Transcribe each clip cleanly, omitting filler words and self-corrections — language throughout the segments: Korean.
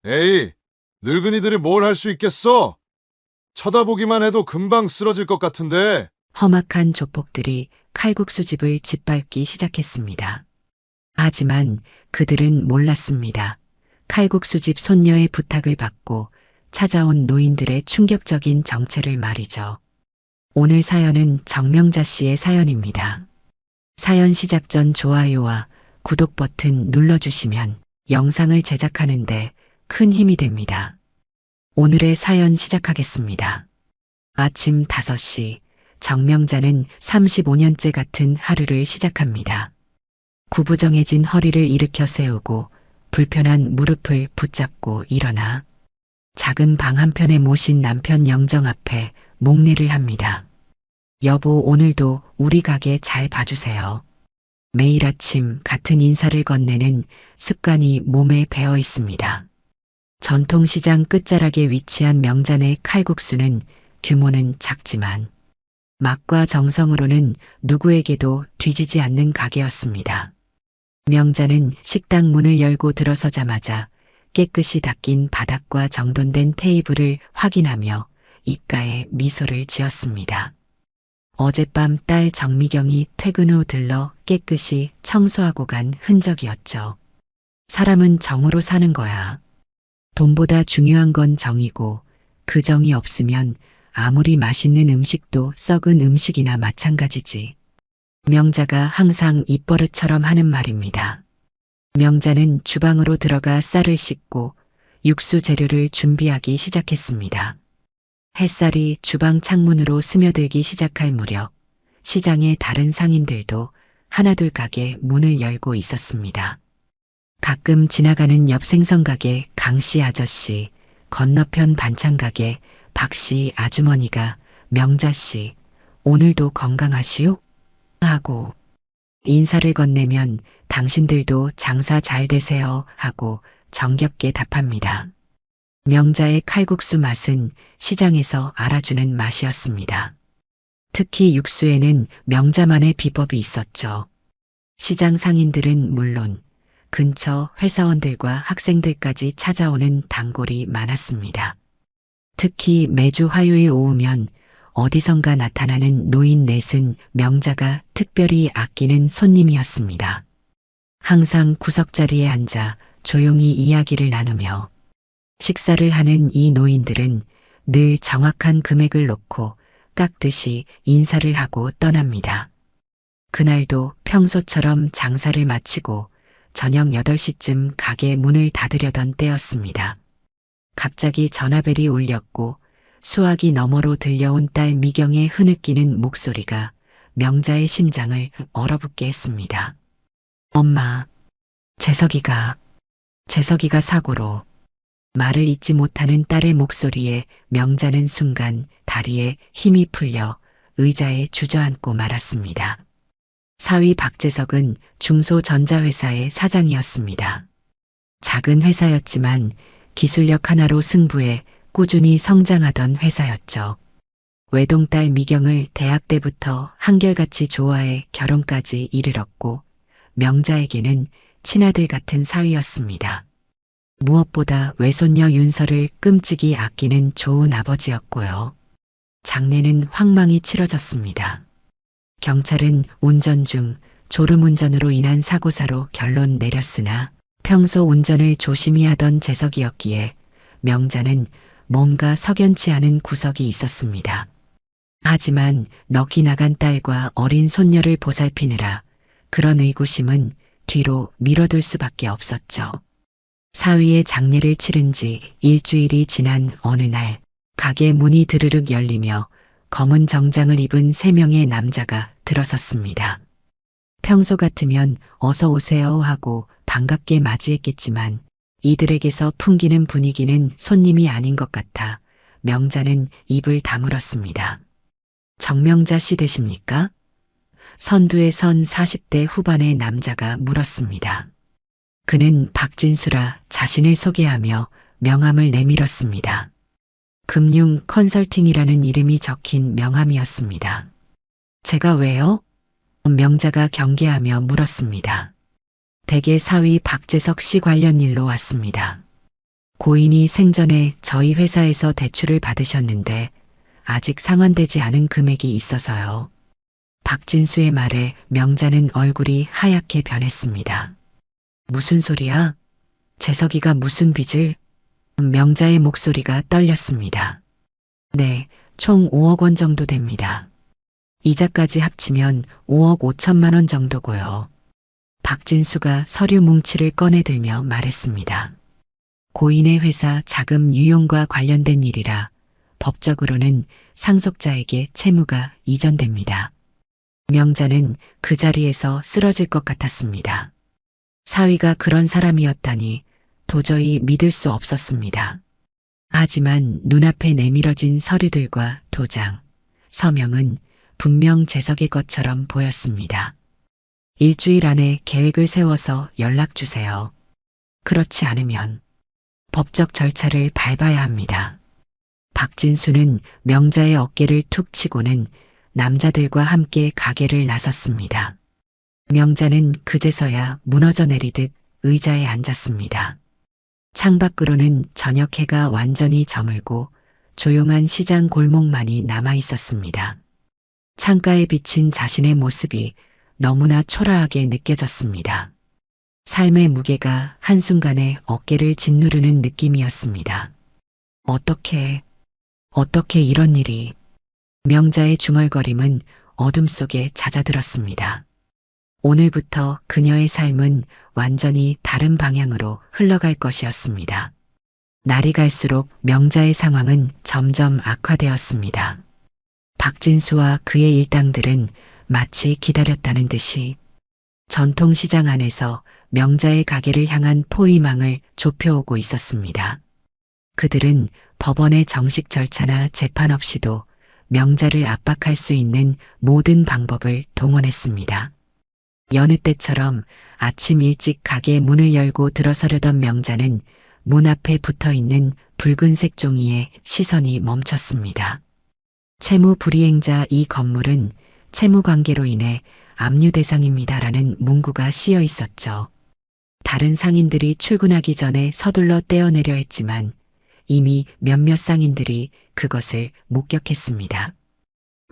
에이, 늙은이들이 뭘 할 수 있겠어? 쳐다보기만 해도 금방 쓰러질 것 같은데. 험악한 조폭들이 칼국수집을 짓밟기 시작했습니다. 하지만 그들은 몰랐습니다. 칼국수집 손녀의 부탁을 받고 찾아온 노인들의 충격적인 정체를 말이죠. 오늘 사연은 정명자 씨의 사연입니다. 사연 시작 전 좋아요와 구독 버튼 눌러주시면 영상을 제작하는데 큰 힘이 됩니다. 오늘의 사연 시작하겠습니다. 아침 5시, 정명자는 35년째 같은 하루를 시작합니다. 구부정해진 허리를 일으켜 세우고 불편한 무릎을 붙잡고 일어나 작은 방 한편에 모신 남편 영정 앞에 목례를 합니다. 여보, 오늘도 우리 가게 잘 봐주세요. 매일 아침 같은 인사를 건네는 습관이 몸에 배어 있습니다. 전통시장 끝자락에 위치한 명잔의 칼국수는 규모는 작지만 맛과 정성으로는 누구에게도 뒤지지 않는 가게였습니다. 명자는 식당 문을 열고 들어서자마자 깨끗이 닦인 바닥과 정돈된 테이블을 확인하며 입가에 미소를 지었습니다. 어젯밤 딸 정미경이 퇴근 후 들러 깨끗이 청소하고 간 흔적이었죠. 사람은 정으로 사는 거야. 돈보다 중요한 건 정이고 그 정이 없으면 아무리 맛있는 음식도 썩은 음식이나 마찬가지지. 명자가 항상 입버릇처럼 하는 말입니다. 명자는 주방으로 들어가 쌀을 씻고 육수 재료를 준비하기 시작했습니다. 햇살이 주방 창문으로 스며들기 시작할 무렵 시장의 다른 상인들도 하나둘 가게 문을 열고 있었습니다. 가끔 지나가는 옆 생선가게 강씨 아저씨, 건너편 반찬가게 박씨 아주머니가 명자씨, 오늘도 건강하시오? 하고 인사를 건네면 당신들도 장사 잘 되세요 하고 정겹게 답합니다. 명자의 칼국수 맛은 시장에서 알아주는 맛이었습니다. 특히 육수에는 명자만의 비법이 있었죠. 시장 상인들은 물론 근처 회사원들과 학생들까지 찾아오는 단골이 많았습니다. 특히 매주 화요일 오후면 어디선가 나타나는 노인 넷은 명자가 특별히 아끼는 손님이었습니다. 항상 구석자리에 앉아 조용히 이야기를 나누며 식사를 하는 이 노인들은 늘 정확한 금액을 놓고 깎듯이 인사를 하고 떠납니다. 그날도 평소처럼 장사를 마치고 저녁 8시쯤 가게 문을 닫으려던 때였습니다. 갑자기 전화벨이 울렸고 수화기 너머로 들려온 딸 미경의 흐느끼는 목소리가 명자의 심장을 얼어붙게 했습니다. 엄마, 재석이가 사고로. 말을 잇지 못하는 딸의 목소리에 명자는 순간 다리에 힘이 풀려 의자에 주저앉고 말았습니다. 사위 박재석은 중소전자회사의 사장이었습니다. 작은 회사였지만 기술력 하나로 승부해 꾸준히 성장하던 회사였죠. 외동딸 미경을 대학 때부터 한결같이 좋아해 결혼까지 이르렀고 명자에게는 친아들 같은 사위였습니다. 무엇보다 외손녀 윤서를 끔찍이 아끼는 좋은 아버지였고요. 장례는 황망히 치러졌습니다. 경찰은 운전 중 졸음운전으로 인한 사고사로 결론 내렸으나 평소 운전을 조심히 하던 재석이었기에 명자는 뭔가 석연치 않은 구석이 있었습니다. 하지만 넋이 나간 딸과 어린 손녀를 보살피느라 그런 의구심은 뒤로 미뤄둘 수밖에 없었죠. 사위의 장례를 치른 지 일주일이 지난 어느 날 가게 문이 드르륵 열리며 검은 정장을 입은 3명의 남자가 들어섰습니다. 평소 같으면 어서 오세요 하고 반갑게 맞이했겠지만 이들에게서 풍기는 분위기는 손님이 아닌 것 같아 명자는 입을 다물었습니다. 정명자 씨 되십니까? 선두에 선 40대 후반의 남자가 물었습니다. 그는 박진수라 자신을 소개하며 명함을 내밀었습니다. 금융 컨설팅이라는 이름이 적힌 명함이었습니다. 제가 왜요? 명자가 경계하며 물었습니다. 댁의 사위 박재석 씨 관련 일로 왔습니다. 고인이 생전에 저희 회사에서 대출을 받으셨는데 아직 상환되지 않은 금액이 있어서요. 박진수의 말에 명자는 얼굴이 하얗게 변했습니다. 무슨 소리야? 재석이가 무슨 빚을? 명자의 목소리가 떨렸습니다. 네, 총 5억 원 정도 됩니다. 이자까지 합치면 5억 5천만 원 정도고요. 박진수가 서류 뭉치를 꺼내들며 말했습니다. 고인의 회사 자금 유용과 관련된 일이라 법적으로는 상속자에게 채무가 이전됩니다. 명자는 그 자리에서 쓰러질 것 같았습니다. 사위가 그런 사람이었다니 도저히 믿을 수 없었습니다. 하지만 눈앞에 내밀어진 서류들과 도장, 서명은 분명 재석의 것처럼 보였습니다. 일주일 안에 계획을 세워서 연락 주세요. 그렇지 않으면 법적 절차를 밟아야 합니다. 박진수는 명자의 어깨를 툭 치고는 남자들과 함께 가게를 나섰습니다. 명자는 그제서야 무너져 내리듯 의자에 앉았습니다. 창밖으로는 저녁 해가 완전히 저물고 조용한 시장 골목만이 남아 있었습니다. 창가에 비친 자신의 모습이 너무나 초라하게 느껴졌습니다. 삶의 무게가 한순간에 어깨를 짓누르는 느낌이었습니다. 어떻게 이런 일이. 명자의 중얼거림은 어둠 속에 잦아들었습니다. 오늘부터 그녀의 삶은 완전히 다른 방향으로 흘러갈 것이었습니다. 날이 갈수록 명자의 상황은 점점 악화되었습니다. 박진수와 그의 일당들은 마치 기다렸다는 듯이 전통시장 안에서 명자의 가게를 향한 포위망을 좁혀오고 있었습니다. 그들은 법원의 정식 절차나 재판 없이도 명자를 압박할 수 있는 모든 방법을 동원했습니다. 여느 때처럼 아침 일찍 가게 문을 열고 들어서려던 명자는 문 앞에 붙어 있는 붉은색 종이에 시선이 멈췄습니다. 채무 불이행자 이 건물은 채무 관계로 인해 압류 대상입니다라는 문구가 씌어 있었죠. 다른 상인들이 출근하기 전에 서둘러 떼어내려 했지만 이미 몇몇 상인들이 그것을 목격했습니다.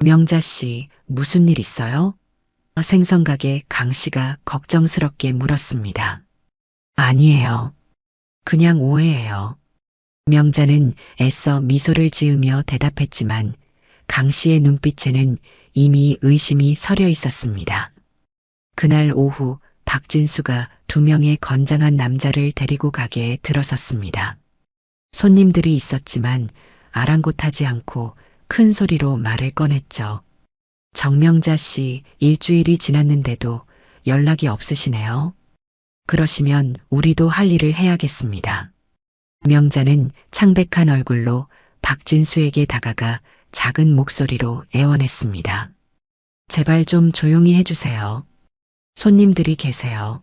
명자 씨, 무슨 일 있어요? 생선가게 강 씨가 걱정스럽게 물었습니다. 아니에요. 그냥 오해예요. 명자는 애써 미소를 지으며 대답했지만 강 씨의 눈빛에는 이미 의심이 서려 있었습니다. 그날 오후 박진수가 2명의 건장한 남자를 데리고 가게에 들어섰습니다. 손님들이 있었지만 아랑곳하지 않고 큰 소리로 말을 꺼냈죠. 정명자 씨, 일주일이 지났는데도 연락이 없으시네요. 그러시면 우리도 할 일을 해야겠습니다. 명자는 창백한 얼굴로 박진수에게 다가가 작은 목소리로 애원했습니다. 제발 좀 조용히 해주세요. 손님들이 계세요.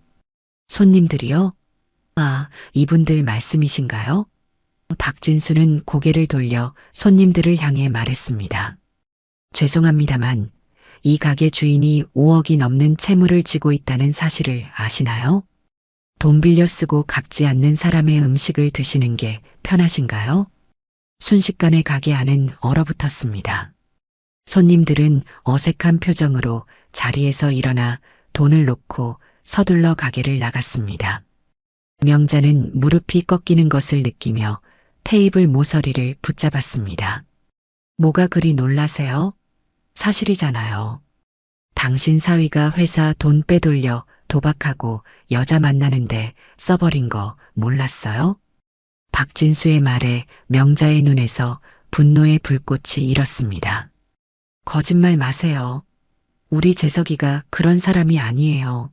손님들이요? 아, 이분들 말씀이신가요? 박진수는 고개를 돌려 손님들을 향해 말했습니다. 죄송합니다만 이 가게 주인이 5억이 넘는 채무를 지고 있다는 사실을 아시나요? 돈 빌려 쓰고 갚지 않는 사람의 음식을 드시는 게 편하신가요? 순식간에 가게 안은 얼어붙었습니다. 손님들은 어색한 표정으로 자리에서 일어나 돈을 놓고 서둘러 가게를 나갔습니다. 명자는 무릎이 꺾이는 것을 느끼며 테이블 모서리를 붙잡았습니다. 뭐가 그리 놀라세요? 사실이잖아요. 당신 사위가 회사 돈 빼돌려 도박하고 여자 만나는데 써버린 거 몰랐어요? 박진수의 말에 명자의 눈에서 분노의 불꽃이 일었습니다. 거짓말 마세요. 우리 재석이가 그런 사람이 아니에요.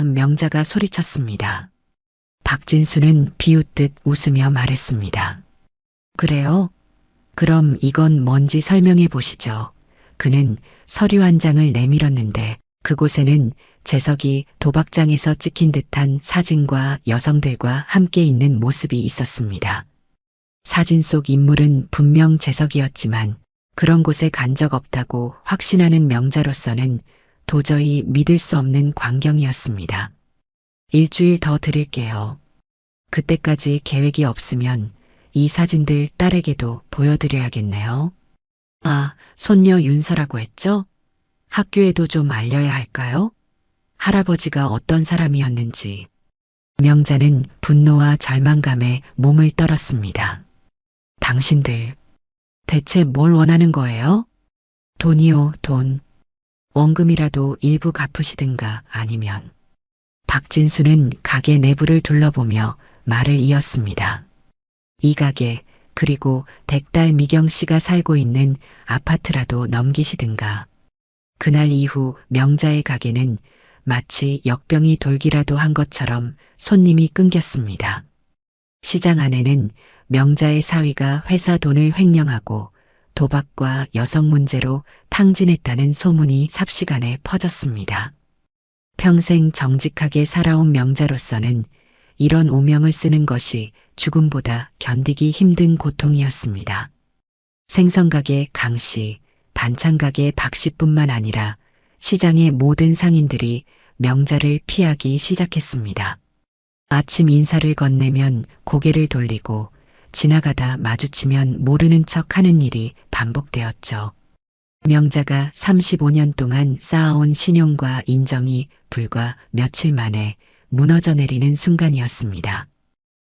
명자가 소리쳤습니다. 박진수는 비웃듯 웃으며 말했습니다. 그래요? 그럼 이건 뭔지 설명해 보시죠. 그는 서류 한 장을 내밀었는데 그곳에는 재석이 도박장에서 찍힌 듯한 사진과 여성들과 함께 있는 모습이 있었습니다. 사진 속 인물은 분명 재석이었지만 그런 곳에 간 적 없다고 확신하는 명자로서는 도저히 믿을 수 없는 광경이었습니다. 일주일 더 드릴게요. 그때까지 계획이 없으면 이 사진들 딸에게도 보여드려야겠네요. 아, 손녀 윤서라고 했죠? 학교에도 좀 알려야 할까요? 할아버지가 어떤 사람이었는지. 명자는 분노와 절망감에 몸을 떨었습니다. 당신들, 대체 뭘 원하는 거예요? 돈이요, 돈. 원금이라도 일부 갚으시든가 아니면. 박진수는 가게 내부를 둘러보며 말을 이었습니다. 이 가게, 그리고 댁딸 미경 씨가 살고 있는 아파트라도 넘기시든가. 그날 이후 명자의 가게는 마치 역병이 돌기라도 한 것처럼 손님이 끊겼습니다. 시장 안에는 명자의 사위가 회사 돈을 횡령하고 도박과 여성 문제로 탕진했다는 소문이 삽시간에 퍼졌습니다. 평생 정직하게 살아온 명자로서는 이런 오명을 쓰는 것이 죽음보다 견디기 힘든 고통이었습니다. 생선가게 강씨, 반찬가게 박씨뿐만 아니라 시장의 모든 상인들이 명자를 피하기 시작했습니다. 아침 인사를 건네면 고개를 돌리고 지나가다 마주치면 모르는 척 하는 일이 반복되었죠. 명자가 35년 동안 쌓아온 신용과 인정이 불과 며칠 만에 무너져 내리는 순간이었습니다.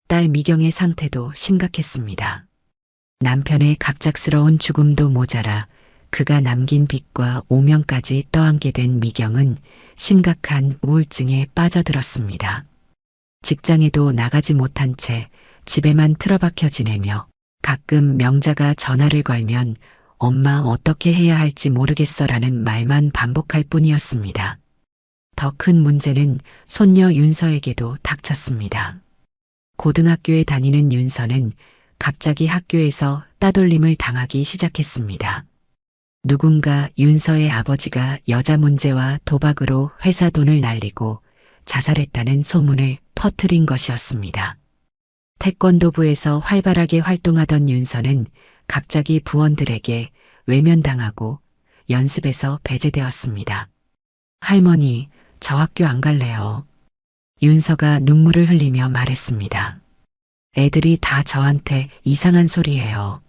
딸 미경의 상태도 심각했습니다. 남편의 갑작스러운 죽음도 모자라 그가 남긴 빚과 오명까지 떠안게 된 미경은 심각한 우울증에 빠져들었습니다. 직장에도 나가지 못한 채 집에만 틀어박혀 지내며 가끔 명자가 전화를 걸면 엄마 어떻게 해야 할지 모르겠어라는 말만 반복할 뿐이었습니다. 더 큰 문제는 손녀 윤서에게도 닥쳤습니다. 고등학교에 다니는 윤서는 갑자기 학교에서 따돌림을 당하기 시작했습니다. 누군가 윤서의 아버지가 여자 문제와 도박으로 회사 돈을 날리고 자살했다는 소문을 퍼뜨린 것이었습니다. 태권도부에서 활발하게 활동하던 윤서는 갑자기 부원들에게 외면당하고 연습에서 배제되었습니다. 할머니, 저 학교 안 갈래요. 윤서가 눈물을 흘리며 말했습니다. 애들이 다 저한테 이상한 소리예요.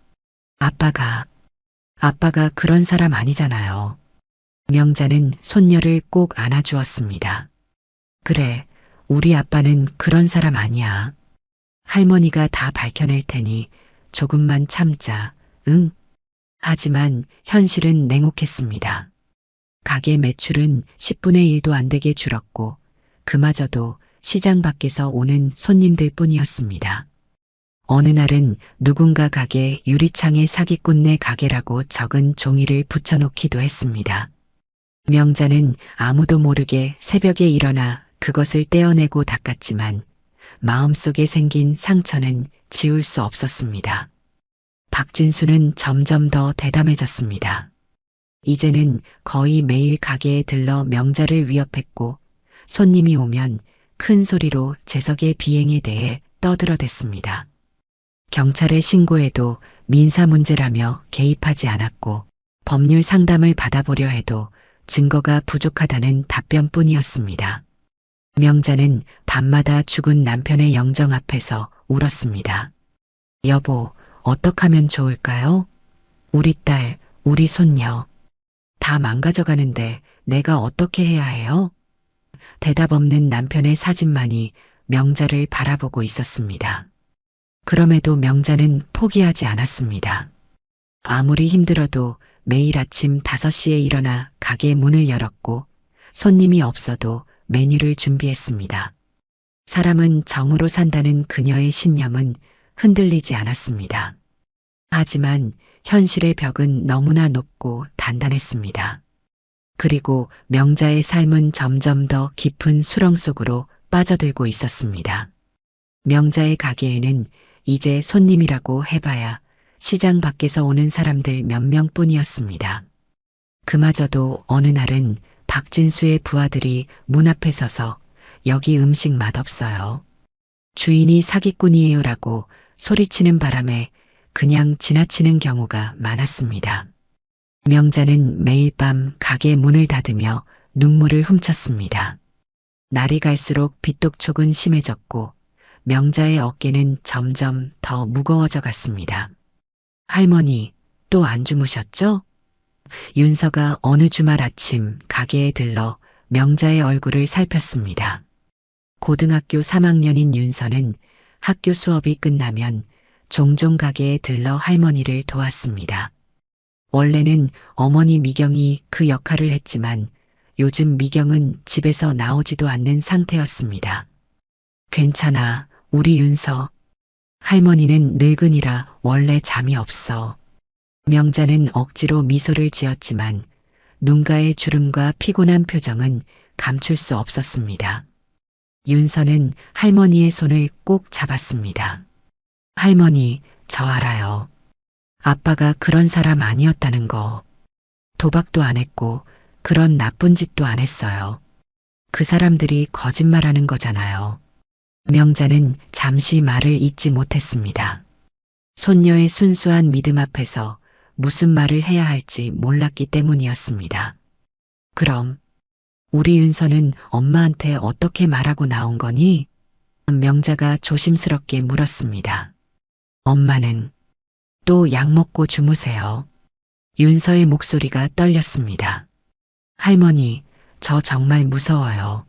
아빠가 그런 사람 아니잖아요. 명자는 손녀를 꼭 안아주었습니다. 그래, 우리 아빠는 그런 사람 아니야. 할머니가 다 밝혀낼 테니 조금만 참자, 응? 하지만 현실은 냉혹했습니다. 가게 매출은 10분의 1도 안 되게 줄었고 그마저도 시장 밖에서 오는 손님들 뿐이었습니다. 어느 날은 누군가 가게 유리창에 사기꾼네 가게라고 적은 종이를 붙여놓기도 했습니다. 명자는 아무도 모르게 새벽에 일어나 그것을 떼어내고 닦았지만 마음속에 생긴 상처는 지울 수 없었습니다. 박진수는 점점 더 대담해졌습니다. 이제는 거의 매일 가게에 들러 명자를 위협했고 손님이 오면 큰 소리로 재석의 비행에 대해 떠들어댔습니다. 경찰에 신고해도 민사 문제라며 개입하지 않았고 법률 상담을 받아보려 해도 증거가 부족하다는 답변뿐이었습니다. 명자는 밤마다 죽은 남편의 영정 앞에서 울었습니다. 여보, 어떡하면 좋을까요? 우리 딸, 우리 손녀. 다 망가져가는데 내가 어떻게 해야 해요? 대답 없는 남편의 사진만이 명자를 바라보고 있었습니다. 그럼에도 명자는 포기하지 않았습니다. 아무리 힘들어도 매일 아침 5시에 일어나 가게 문을 열었고 손님이 없어도 메뉴를 준비했습니다. 사람은 정으로 산다는 그녀의 신념은 흔들리지 않았습니다. 하지만 현실의 벽은 너무나 높고 단단했습니다. 그리고 명자의 삶은 점점 더 깊은 수렁 속으로 빠져들고 있었습니다. 명자의 가게에는 이제 손님이라고 해봐야 시장 밖에서 오는 사람들 몇 명뿐이었습니다. 그마저도 어느 날은 박진수의 부하들이 문 앞에 서서 여기 음식 맛없어요. 주인이 사기꾼이에요라고 소리치는 바람에 그냥 지나치는 경우가 많았습니다. 명자는 매일 밤 가게 문을 닫으며 눈물을 훔쳤습니다. 날이 갈수록 빚독촉은 심해졌고 명자의 어깨는 점점 더 무거워져 갔습니다. 할머니, 또 안 주무셨죠? 윤서가 어느 주말 아침 가게에 들러 명자의 얼굴을 살폈습니다. 고등학교 3학년인 윤서는 학교 수업이 끝나면 종종 가게에 들러 할머니를 도왔습니다. 원래는 어머니 미경이 그 역할을 했지만 요즘 미경은 집에서 나오지도 않는 상태였습니다. 괜찮아, 우리 윤서. 할머니는 늙은이라 원래 잠이 없어. 명자는 억지로 미소를 지었지만 눈가의 주름과 피곤한 표정은 감출 수 없었습니다. 윤서는 할머니의 손을 꼭 잡았습니다. 할머니, 저 알아요. 아빠가 그런 사람 아니었다는 거. 도박도 안 했고 그런 나쁜 짓도 안 했어요. 그 사람들이 거짓말하는 거잖아요. 명자는 잠시 말을 잇지 못했습니다. 손녀의 순수한 믿음 앞에서 무슨 말을 해야 할지 몰랐기 때문이었습니다. 그럼 우리 윤서는 엄마한테 어떻게 말하고 나온 거니? 명자가 조심스럽게 물었습니다. 엄마는 또 약 먹고 주무세요. 윤서의 목소리가 떨렸습니다. 할머니, 저 정말 무서워요.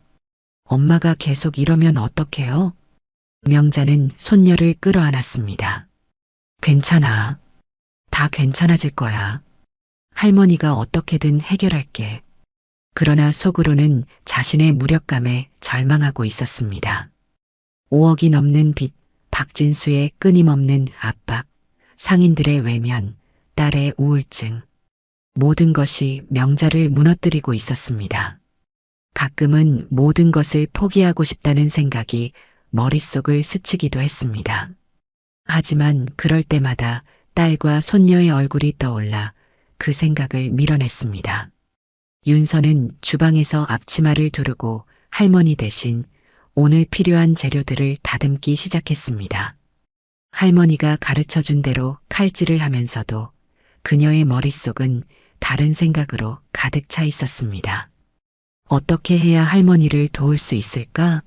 엄마가 계속 이러면 어떡해요? 명자는 손녀를 끌어안았습니다. 괜찮아. 다 괜찮아질 거야. 할머니가 어떻게든 해결할게. 그러나 속으로는 자신의 무력감에 절망하고 있었습니다. 5억이 넘는 빚, 박진수의 끊임없는 압박, 상인들의 외면, 딸의 우울증. 모든 것이 명자를 무너뜨리고 있었습니다. 가끔은 모든 것을 포기하고 싶다는 생각이 머릿속을 스치기도 했습니다. 하지만 그럴 때마다 딸과 손녀의 얼굴이 떠올라 그 생각을 밀어냈습니다. 윤서는 주방에서 앞치마를 두르고 할머니 대신 오늘 필요한 재료들을 다듬기 시작했습니다. 할머니가 가르쳐준 대로 칼질을 하면서도 그녀의 머릿속은 다른 생각으로 가득 차 있었습니다. 어떻게 해야 할머니를 도울 수 있을까?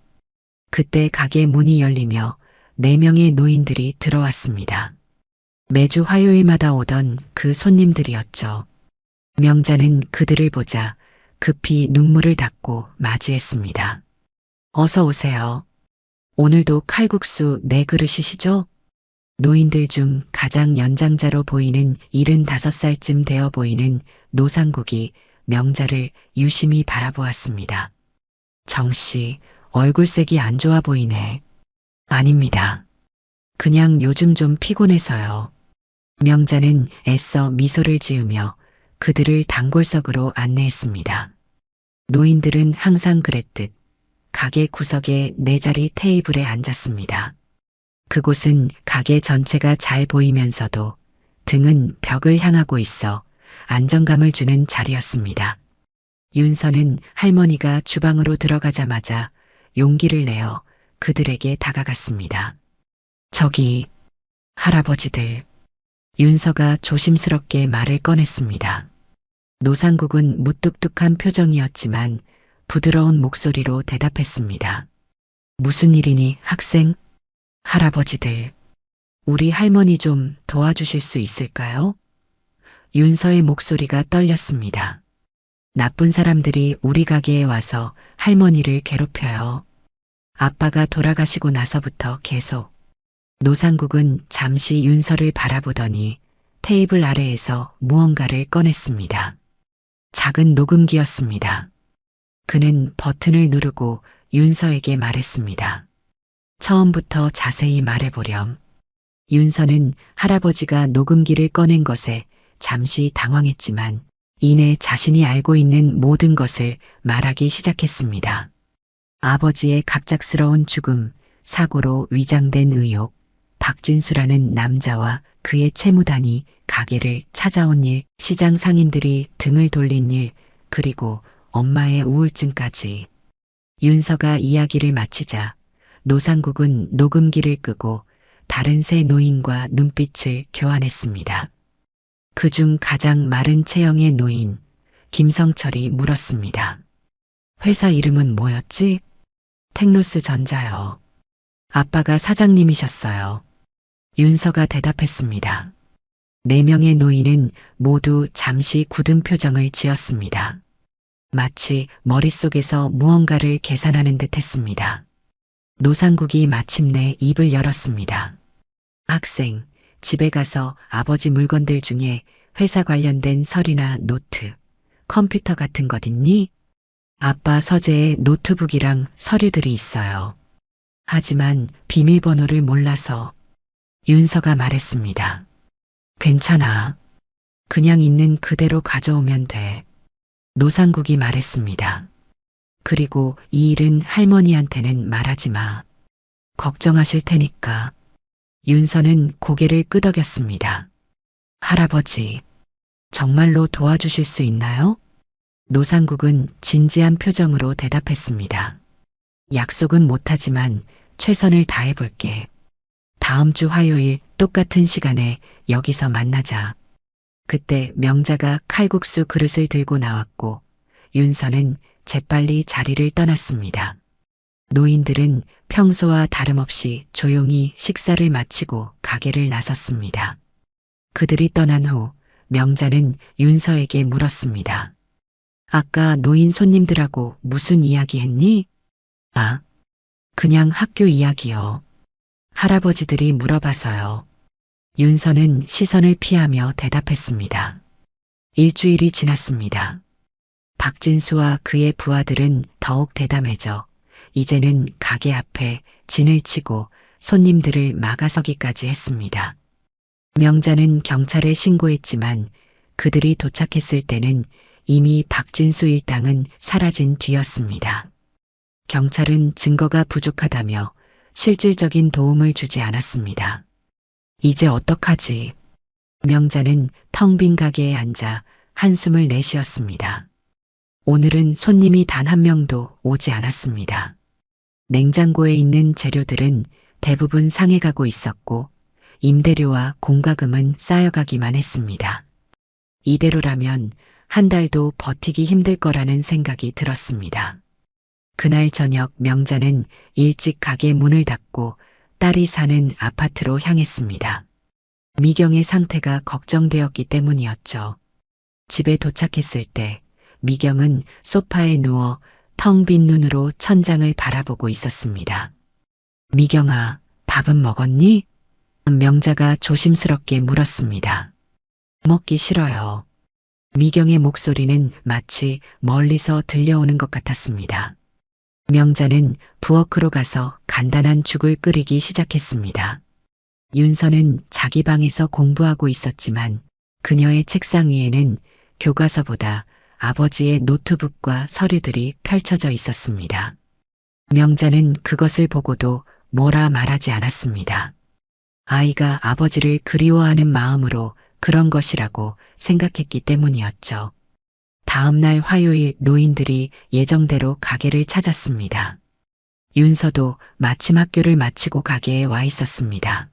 그때 가게 문이 열리며 4명의 노인들이 들어왔습니다. 매주 화요일마다 오던 그 손님들이었죠. 명자는 그들을 보자 급히 눈물을 닦고 맞이했습니다. 어서 오세요. 오늘도 칼국수 4그릇이시죠? 노인들 중 가장 연장자로 보이는 75살쯤 되어 보이는 노상국이 명자를 유심히 바라보았습니다. 정씨, 얼굴색이 안 좋아 보이네. 아닙니다. 그냥 요즘 좀 피곤해서요. 명자는 애써 미소를 지으며 그들을 단골석으로 안내했습니다. 노인들은 항상 그랬듯 가게 구석의 4자리 테이블에 앉았습니다. 그곳은 가게 전체가 잘 보이면서도 등은 벽을 향하고 있어 안정감을 주는 자리였습니다. 윤서는 할머니가 주방으로 들어가자마자 용기를 내어 그들에게 다가갔습니다. 저기, 할아버지들. 윤서가 조심스럽게 말을 꺼냈습니다. 노상국은 무뚝뚝한 표정이었지만 부드러운 목소리로 대답했습니다. 무슨 일이니, 학생? 할아버지들, 우리 할머니 좀 도와주실 수 있을까요? 윤서의 목소리가 떨렸습니다. 나쁜 사람들이 우리 가게에 와서 할머니를 괴롭혀요. 아빠가 돌아가시고 나서부터 계속. 노상국은 잠시 윤서를 바라보더니 테이블 아래에서 무언가를 꺼냈습니다. 작은 녹음기였습니다. 그는 버튼을 누르고 윤서에게 말했습니다. 처음부터 자세히 말해보렴. 윤서는 할아버지가 녹음기를 꺼낸 것에 잠시 당황했지만 이내 자신이 알고 있는 모든 것을 말하기 시작했습니다. 아버지의 갑작스러운 죽음, 사고로 위장된 의혹, 박진수라는 남자와 그의 채무단이 가게를 찾아온 일, 시장 상인들이 등을 돌린 일, 그리고 엄마의 우울증까지. 윤서가 이야기를 마치자 노상국은 녹음기를 끄고 다른 세 노인과 눈빛을 교환했습니다. 그중 가장 마른 체형의 노인, 김성철이 물었습니다. 회사 이름은 뭐였지? 텍노스 전자요. 아빠가 사장님이셨어요. 윤서가 대답했습니다. 네 명의 노인은 모두 잠시 굳은 표정을 지었습니다. 마치 머릿속에서 무언가를 계산하는 듯 했습니다. 노상국이 마침내 입을 열었습니다. 학생, 집에 가서 아버지 물건들 중에 회사 관련된 서류나 노트, 컴퓨터 같은 것 있니? 아빠 서재에 노트북이랑 서류들이 있어요. 하지만 비밀번호를 몰라서 윤서가 말했습니다. 괜찮아. 그냥 있는 그대로 가져오면 돼. 노상국이 말했습니다. 그리고 이 일은 할머니한테는 말하지 마. 걱정하실 테니까. 윤서는 고개를 끄덕였습니다. 할아버지, 정말로 도와주실 수 있나요? 노상국은 진지한 표정으로 대답했습니다. 약속은 못하지만 최선을 다해볼게. 다음 주 화요일 똑같은 시간에 여기서 만나자. 그때 명자가 칼국수 그릇을 들고 나왔고 윤서는 재빨리 자리를 떠났습니다. 노인들은 평소와 다름없이 조용히 식사를 마치고 가게를 나섰습니다. 그들이 떠난 후 명자는 윤서에게 물었습니다. 아까 노인 손님들하고 무슨 이야기 했니? 아, 그냥 학교 이야기요. 할아버지들이 물어봐서요. 윤서는 시선을 피하며 대답했습니다. 일주일이 지났습니다. 박진수와 그의 부하들은 더욱 대담해져 이제는 가게 앞에 진을 치고 손님들을 막아서기까지 했습니다. 명자는 경찰에 신고했지만 그들이 도착했을 때는 이미 박진수 일당은 사라진 뒤였습니다. 경찰은 증거가 부족하다며 실질적인 도움을 주지 않았습니다. 이제 어떡하지? 명자는 텅 빈 가게에 앉아 한숨을 내쉬었습니다. 오늘은 손님이 단 한 명도 오지 않았습니다. 냉장고에 있는 재료들은 대부분 상해가고 있었고 임대료와 공과금은 쌓여가기만 했습니다. 이대로라면 한 달도 버티기 힘들 거라는 생각이 들었습니다. 그날 저녁 명자는 일찍 가게 문을 닫고 딸이 사는 아파트로 향했습니다. 미경의 상태가 걱정되었기 때문이었죠. 집에 도착했을 때 미경은 소파에 누워 텅 빈 눈으로 천장을 바라보고 있었습니다. 미경아, 밥은 먹었니? 명자가 조심스럽게 물었습니다. 먹기 싫어요. 미경의 목소리는 마치 멀리서 들려오는 것 같았습니다. 명자는 부엌으로 가서 간단한 죽을 끓이기 시작했습니다. 윤서는 자기 방에서 공부하고 있었지만 그녀의 책상 위에는 교과서보다 아버지의 노트북과 서류들이 펼쳐져 있었습니다. 명자는 그것을 보고도 뭐라 말하지 않았습니다. 아이가 아버지를 그리워하는 마음으로 그런 것이라고 생각했기 때문이었죠. 다음 날 화요일 노인들이 예정대로 가게를 찾았습니다. 윤서도 마침 학교를 마치고 가게에 와 있었습니다.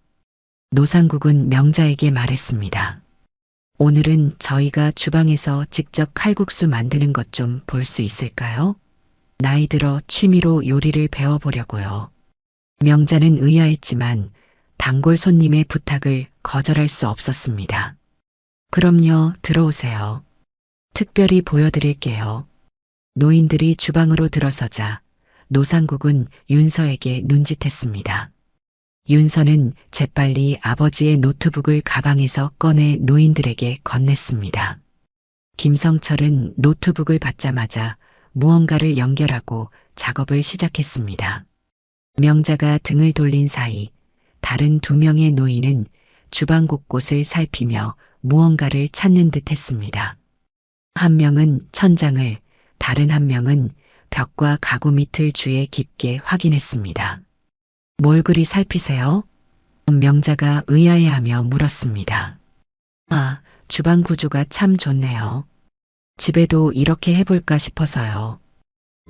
노상국은 명자에게 말했습니다. 오늘은 저희가 주방에서 직접 칼국수 만드는 것 좀 볼 수 있을까요? 나이 들어 취미로 요리를 배워보려고요. 명자는 의아했지만 단골 손님의 부탁을 거절할 수 없었습니다. 그럼요, 들어오세요. 특별히 보여드릴게요. 노인들이 주방으로 들어서자 노상국은 윤서에게 눈짓했습니다. 윤서는 재빨리 아버지의 노트북을 가방에서 꺼내 노인들에게 건넸습니다. 김성철은 노트북을 받자마자 무언가를 연결하고 작업을 시작했습니다. 명자가 등을 돌린 사이 다른 두 명의 노인은 주방 곳곳을 살피며 무언가를 찾는 듯 했습니다. 한 명은 천장을, 다른 한 명은 벽과 가구 밑을 주의 깊게 확인했습니다. 뭘 그리 살피세요? 명자가 의아해하며 물었습니다. 아, 주방 구조가 참 좋네요. 집에도 이렇게 해볼까 싶어서요.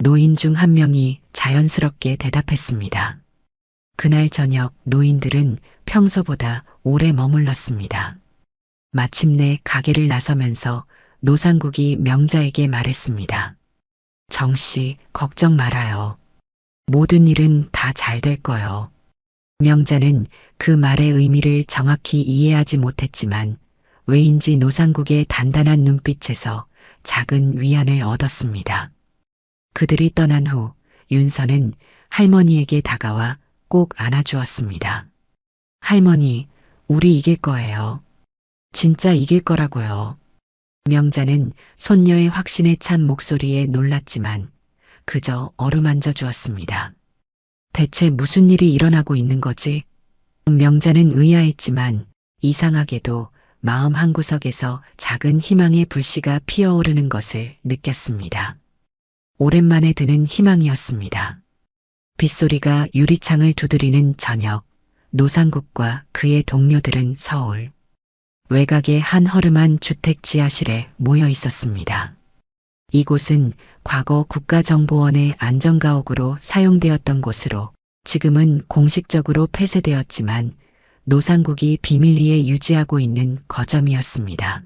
노인 중 한 명이 자연스럽게 대답했습니다. 그날 저녁 노인들은 평소보다 오래 머물렀습니다. 마침내 가게를 나서면서 노상국이 명자에게 말했습니다. 정씨, 걱정 말아요. 모든 일은 다 잘 될 거요. 명자는 그 말의 의미를 정확히 이해하지 못했지만 왜인지 노상국의 단단한 눈빛에서 작은 위안을 얻었습니다. 그들이 떠난 후 윤서는 할머니에게 다가와 꼭 안아주었습니다. 할머니, 우리 이길 거예요. 진짜 이길 거라고요. 명자는 손녀의 확신에 찬 목소리에 놀랐지만 그저 어루만져 주었습니다. 대체 무슨 일이 일어나고 있는 거지? 명자는 의아했지만 이상하게도 마음 한구석에서 작은 희망의 불씨가 피어오르는 것을 느꼈습니다. 오랜만에 드는 희망이었습니다. 빗소리가 유리창을 두드리는 저녁, 노상국과 그의 동료들은 서울 외곽의 한 허름한 주택 지하실에 모여 있었습니다. 이곳은 과거 국가정보원의 안전가옥으로 사용되었던 곳으로 지금은 공식적으로 폐쇄되었지만 노상국이 비밀리에 유지하고 있는 거점이었습니다.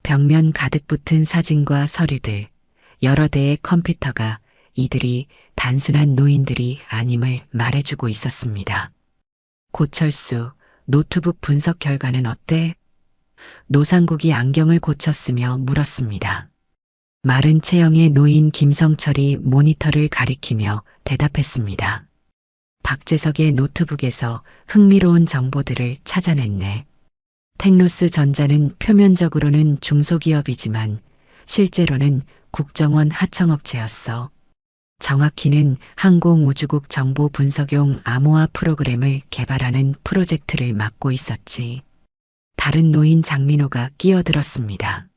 벽면 가득 붙은 사진과 서류들, 여러 대의 컴퓨터가 이들이 단순한 노인들이 아님을 말해주고 있었습니다. 고철수, 노트북 분석 결과는 어때? 노상국이 안경을 고쳤으며 물었습니다. 마른 체형의 노인 김성철이 모니터를 가리키며 대답했습니다. 박재석의 노트북에서 흥미로운 정보들을 찾아냈네. 텍노스 전자는 표면적으로는 중소기업이지만 실제로는 국정원 하청업체였어. 정확히는 항공우주국 정보 분석용 암호화 프로그램을 개발하는 프로젝트를 맡고 있었지. 다른 노인 장민호가 끼어들었습니다.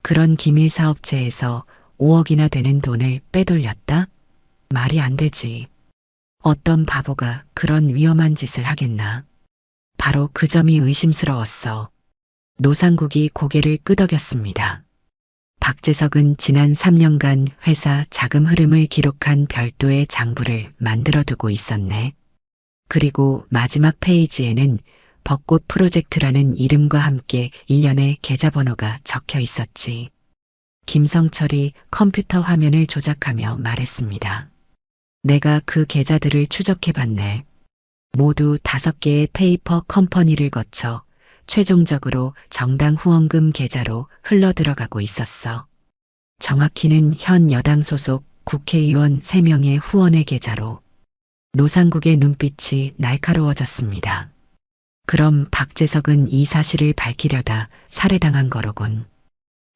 그런 기밀 사업체에서 5억이나 되는 돈을 빼돌렸다? 말이 안 되지. 어떤 바보가 그런 위험한 짓을 하겠나. 바로 그 점이 의심스러웠어. 노상국이 고개를 끄덕였습니다. 박재석은 지난 3년간 회사 자금 흐름을 기록한 별도의 장부를 만들어두고 있었네. 그리고 마지막 페이지에는 벚꽃 프로젝트라는 이름과 함께 일련의 계좌번호가 적혀 있었지. 김성철이 컴퓨터 화면을 조작하며 말했습니다. 내가 그 계좌들을 추적해봤네. 모두 5개의 페이퍼 컴퍼니를 거쳐 최종적으로 정당 후원금 계좌로 흘러들어가고 있었어. 정확히는 현 여당 소속 국회의원 3명의 후원의 계좌로. 노상국의 눈빛이 날카로워졌습니다. 그럼 박재석은 이 사실을 밝히려다 살해당한 거로군.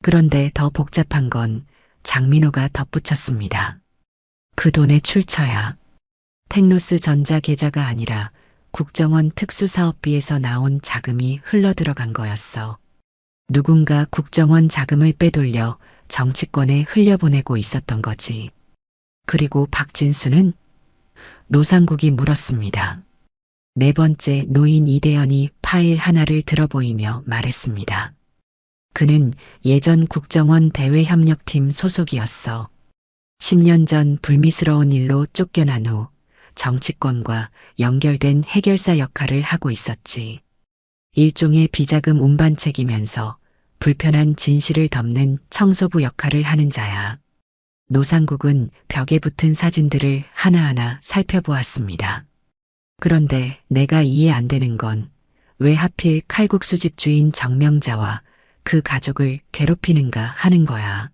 그런데 더 복잡한 건 장민호가 덧붙였습니다. 그 돈의 출처야. 텍노스 전자 계좌가 아니라 국정원 특수사업비에서 나온 자금이 흘러들어간 거였어. 누군가 국정원 자금을 빼돌려 정치권에 흘려보내고 있었던 거지. 그리고 박진수는? 노상국이 물었습니다. 4번째 노인 이대현이 파일 하나를 들어보이며 말했습니다. 그는 예전 국정원 대외협력팀 소속이었어. 10년 전 불미스러운 일로 쫓겨난 후 정치권과 연결된 해결사 역할을 하고 있었지. 일종의 비자금 운반책이면서 불편한 진실을 덮는 청소부 역할을 하는 자야. 노상국은 벽에 붙은 사진들을 하나하나 살펴보았습니다. 그런데 내가 이해 안 되는 건 왜 하필 칼국수집 주인 정명자와 그 가족을 괴롭히는가 하는 거야.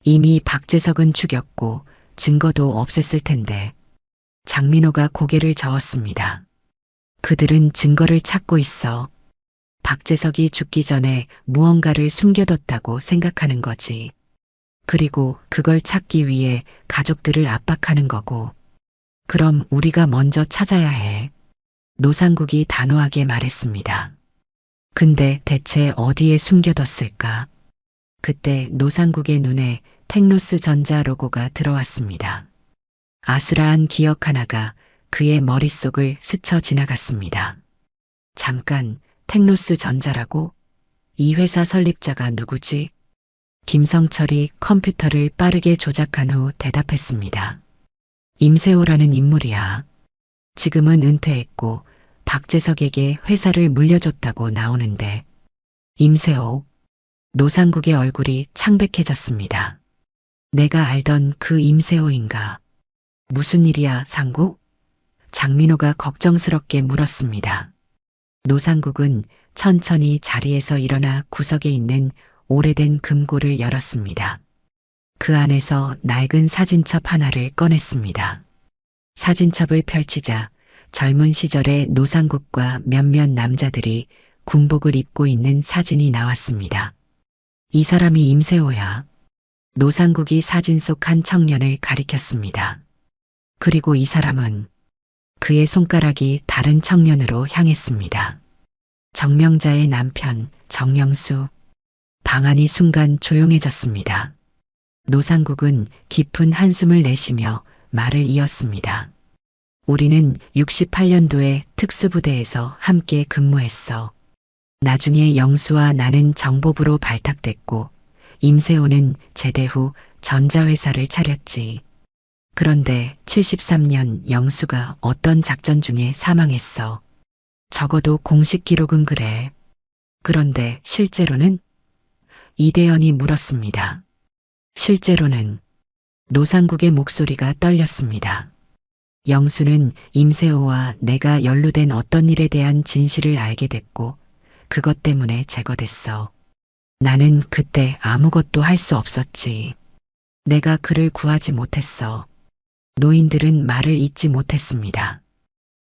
이미 박재석은 죽였고 증거도 없앴을 텐데. 장민호가 고개를 저었습니다. 그들은 증거를 찾고 있어. 박재석이 죽기 전에 무언가를 숨겨뒀다고 생각하는 거지. 그리고 그걸 찾기 위해 가족들을 압박하는 거고. 그럼 우리가 먼저 찾아야 해. 노상국이 단호하게 말했습니다. 근데 대체 어디에 숨겨뒀을까? 그때 노상국의 눈에 텍노스 전자 로고가 들어왔습니다. 아스라한 기억 하나가 그의 머릿속을 스쳐 지나갔습니다. 잠깐, 텍노스 전자라고? 이 회사 설립자가 누구지? 김성철이 컴퓨터를 빠르게 조작한 후 대답했습니다. 임세호라는 인물이야. 지금은 은퇴했고 박재석에게 회사를 물려줬다고 나오는데. 임세호. 노상국의 얼굴이 창백해졌습니다. 내가 알던 그 임세호인가? 무슨 일이야, 상구? 장민호가 걱정스럽게 물었습니다. 노상국은 천천히 자리에서 일어나 구석에 있는 오래된 금고를 열었습니다. 그 안에서 낡은 사진첩 하나를 꺼냈습니다. 사진첩을 펼치자 젊은 시절의 노상국과 몇몇 남자들이 군복을 입고 있는 사진이 나왔습니다. 이 사람이 임세호야. 노상국이 사진 속 한 청년을 가리켰습니다. 그리고 이 사람은 그의 손가락이 다른 청년으로 향했습니다. 정명자의 남편 정영수. 방안이 순간 조용해졌습니다. 노상국은 깊은 한숨을 내쉬며 말을 이었습니다. 우리는 68년도에 특수부대에서 함께 근무했어. 나중에 영수와 나는 정보부로 발탁됐고 임세호는 제대 후 전자회사를 차렸지. 그런데 73년 영수가 어떤 작전 중에 사망했어. 적어도 공식 기록은 그래. 그런데 실제로는? 이대현이 물었습니다. 실제로는 노상국의 목소리가 떨렸습니다. 영수는 임세호와 내가 연루된 어떤 일에 대한 진실을 알게 됐고 그것 때문에 제거됐어. 나는 그때 아무것도 할 수 없었지. 내가 그를 구하지 못했어. 노인들은 말을 잇지 못했습니다.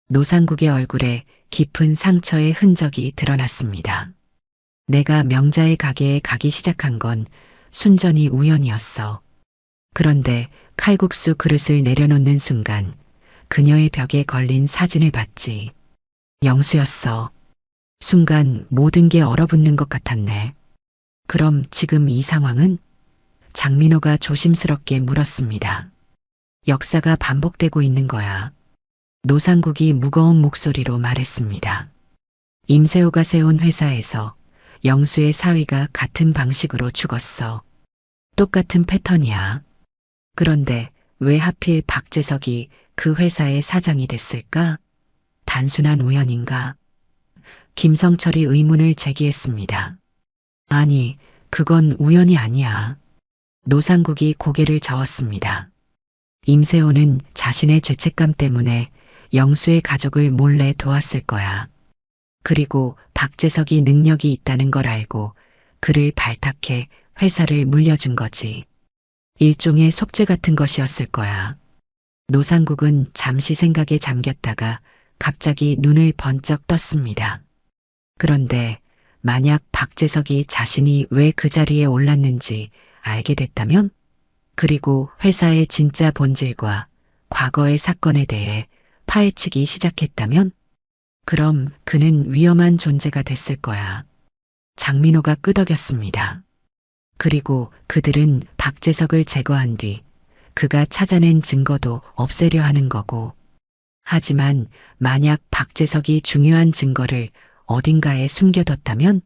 노상국의 얼굴에 깊은 상처의 흔적이 드러났습니다. 내가 명자의 가게에 가기 시작한 건 순전히 우연이었어. 그런데 칼국수 그릇을 내려놓는 순간 그녀의 벽에 걸린 사진을 봤지. 영수였어. 순간 모든 게 얼어붙는 것 같았네. 그럼 지금 이 상황은? 장민호가 조심스럽게 물었습니다. 역사가 반복되고 있는 거야. 노상국이 무거운 목소리로 말했습니다. 임세호가 세운 회사에서 영수의 사위가 같은 방식으로 죽었어. 똑같은 패턴이야. 그런데 왜 하필 박재석이 그 회사의 사장이 됐을까? 단순한 우연인가? 김성철이 의문을 제기했습니다. 아니, 그건 우연이 아니야. 노상국이 고개를 저었습니다. 임세호는 자신의 죄책감 때문에 영수의 가족을 몰래 도왔을 거야. 그리고 박재석이 능력이 있다는 걸 알고 그를 발탁해 회사를 물려준 거지. 일종의 속죄 같은 것이었을 거야. 노상국은 잠시 생각에 잠겼다가 갑자기 눈을 번쩍 떴습니다. 그런데 만약 박재석이 자신이 왜 그 자리에 올랐는지 알게 됐다면? 그리고 회사의 진짜 본질과 과거의 사건에 대해 파헤치기 시작했다면? 그럼 그는 위험한 존재가 됐을 거야. 장민호가 끄덕였습니다. 그리고 그들은 박재석을 제거한 뒤 그가 찾아낸 증거도 없애려 하는 거고. 하지만 만약 박재석이 중요한 증거를 어딘가에 숨겨뒀다면?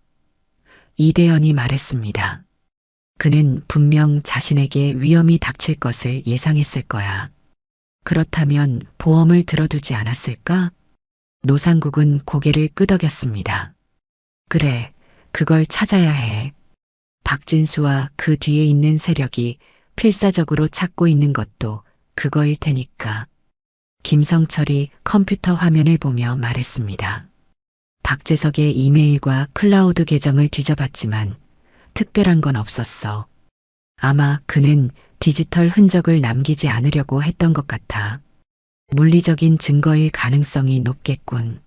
이대현이 말했습니다. 그는 분명 자신에게 위험이 닥칠 것을 예상했을 거야. 그렇다면 보험을 들어두지 않았을까? 노상국은 고개를 끄덕였습니다. 그래, 그걸 찾아야 해. 박진수와 그 뒤에 있는 세력이 필사적으로 찾고 있는 것도 그거일 테니까. 김성철이 컴퓨터 화면을 보며 말했습니다. 박재석의 이메일과 클라우드 계정을 뒤져봤지만 특별한 건 없었어. 아마 그는 디지털 흔적을 남기지 않으려고 했던 것 같아. 물리적인 증거일 가능성이 높겠군.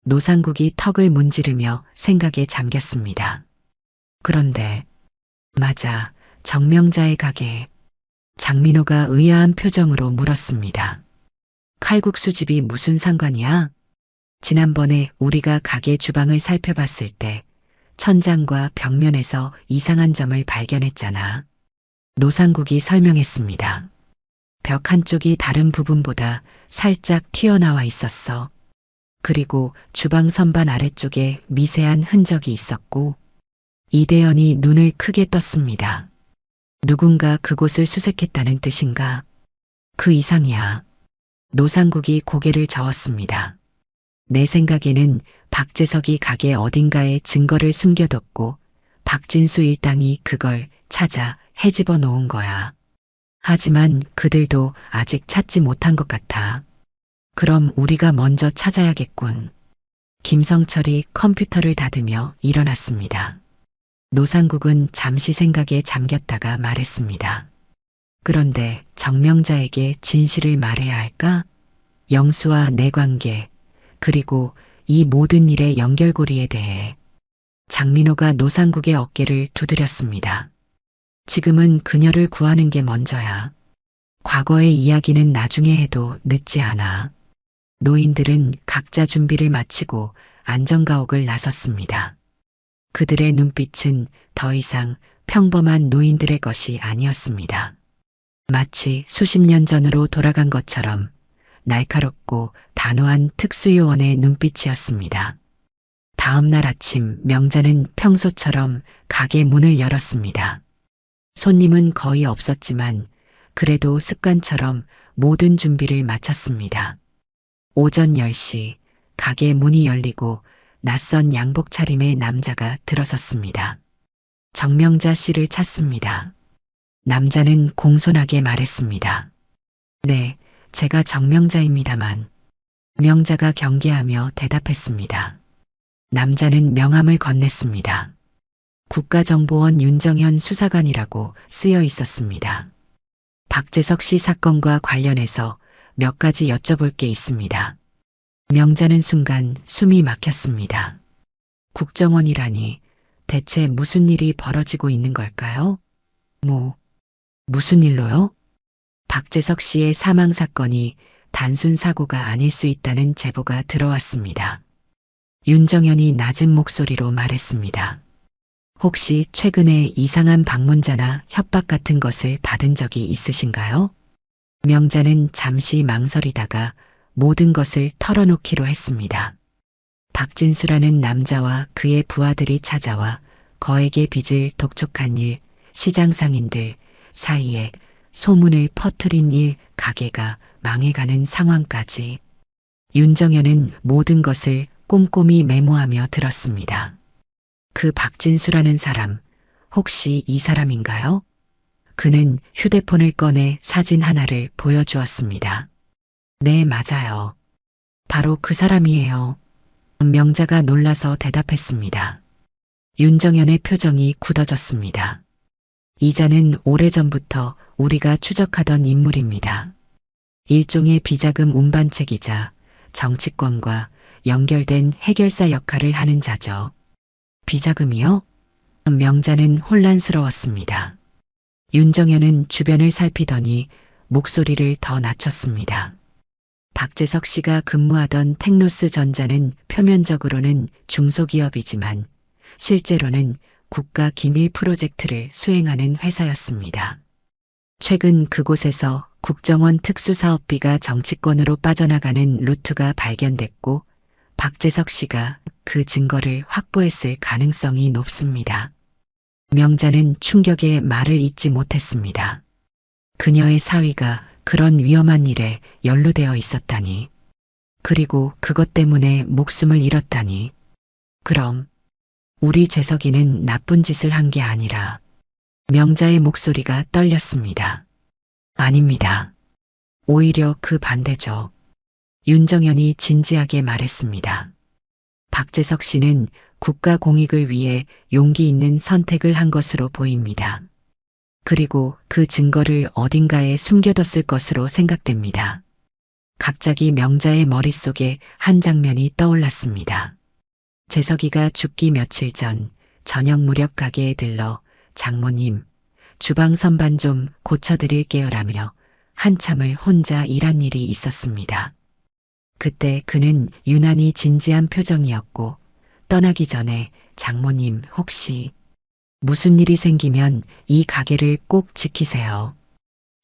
노상국이 턱을 문지르며 생각에 잠겼습니다. 그런데 맞아, 정명자의 가게. 장민호가 의아한 표정으로 물었습니다. 칼국수집이 무슨 상관이야? 지난번에 우리가 가게 주방을 살펴봤을 때 천장과 벽면에서 이상한 점을 발견했잖아. 노상국이 설명했습니다. 벽 한쪽이 다른 부분보다 살짝 튀어나와 있었어. 그리고 주방 선반 아래쪽에 미세한 흔적이 있었고. 이대현이 눈을 크게 떴습니다. 누군가 그곳을 수색했다는 뜻인가? 그 이상이야. 노상국이 고개를 저었습니다. 내 생각에는 박재석이 가게 어딘가에 증거를 숨겨뒀고 박진수 일당이 그걸 찾아 헤집어 놓은 거야. 하지만 그들도 아직 찾지 못한 것 같아. 그럼 우리가 먼저 찾아야겠군. 김성철이 컴퓨터를 닫으며 일어났습니다. 노상국은 잠시 생각에 잠겼다가 말했습니다. 그런데 정명자에게 진실을 말해야 할까? 영수와 내 관계, 그리고 이 모든 일의 연결고리에 대해. 장민호가 노상국의 어깨를 두드렸습니다. 지금은 그녀를 구하는 게 먼저야. 과거의 이야기는 나중에 해도 늦지 않아. 노인들은 각자 준비를 마치고 안전가옥을 나섰습니다. 그들의 눈빛은 더 이상 평범한 노인들의 것이 아니었습니다. 마치 수십 년 전으로 돌아간 것처럼 날카롭고 단호한 특수요원의 눈빛이었습니다. 다음 날 아침 명자는 평소처럼 가게 문을 열었습니다. 손님은 거의 없었지만 그래도 습관처럼 모든 준비를 마쳤습니다. 오전 10시 가게 문이 열리고 낯선 양복 차림의 남자가 들어섰습니다. 정명자 씨를 찾습니다. 남자는 공손하게 말했습니다. 네, 제가 정명자입니다만. 명자가 경계하며 대답했습니다. 남자는 명함을 건넸습니다. 국가정보원 윤정현 수사관이라고 쓰여 있었습니다. 박재석 씨 사건과 관련해서 몇 가지 여쭤볼 게 있습니다. 명자는 순간 숨이 막혔습니다. 국정원이라니 대체 무슨 일이 벌어지고 있는 걸까요? 무슨 일로요? 박재석 씨의 사망 사건이 단순 사고가 아닐 수 있다는 제보가 들어왔습니다. 윤정현이 낮은 목소리로 말했습니다. 혹시 최근에 이상한 방문자나 협박 같은 것을 받은 적이 있으신가요? 명자는 잠시 망설이다가 모든 것을 털어놓기로 했습니다. 박진수라는 남자와 그의 부하들이 찾아와 거액의 빚을 독촉한 일, 시장 상인들 사이에 소문을 퍼뜨린 일, 가게가 망해가는 상황까지. 윤정현은 모든 것을 꼼꼼히 메모하며 들었습니다. 그 박진수라는 사람, 혹시 이 사람인가요? 그는 휴대폰을 꺼내 사진 하나를 보여주었습니다. 네, 맞아요. 바로 그 사람이에요. 명자가 놀라서 대답했습니다. 윤정현의 표정이 굳어졌습니다. 이자는 오래전부터 우리가 추적하던 인물입니다. 일종의 비자금 운반책이자 정치권과 연결된 해결사 역할을 하는 자죠. 비자금이요? 명자는 혼란스러웠습니다. 윤정현은 주변을 살피더니 목소리를 더 낮췄습니다. 박재석 씨가 근무하던 텍노스 전자는 표면적으로는 중소기업이지만 실제로는 국가 기밀 프로젝트를 수행하는 회사였습니다. 최근 그곳에서 국정원 특수사업비가 정치권으로 빠져나가는 루트가 발견됐고 박재석 씨가 그 증거를 확보했을 가능성이 높습니다. 명자는 충격에 말을 잇지 못했습니다. 그녀의 사위가 그런 위험한 일에 연루되어 있었다니. 그리고 그것 때문에 목숨을 잃었다니. 그럼 우리 재석이는 나쁜 짓을 한 게 아니라. 명자의 목소리가 떨렸습니다. 아닙니다. 오히려 그 반대죠. 윤정현이 진지하게 말했습니다. 박재석 씨는 국가 공익을 위해 용기 있는 선택을 한 것으로 보입니다. 그리고 그 증거를 어딘가에 숨겨뒀을 것으로 생각됩니다. 갑자기 명자의 머릿속에 한 장면이 떠올랐습니다. 재석이가 죽기 며칠 전 저녁 무렵 가게에 들러 장모님, 주방 선반 좀 고쳐드릴게요라며 한참을 혼자 일한 일이 있었습니다. 그때 그는 유난히 진지한 표정이었고 떠나기 전에 장모님 혹시 무슨 일이 생기면 이 가게를 꼭 지키세요.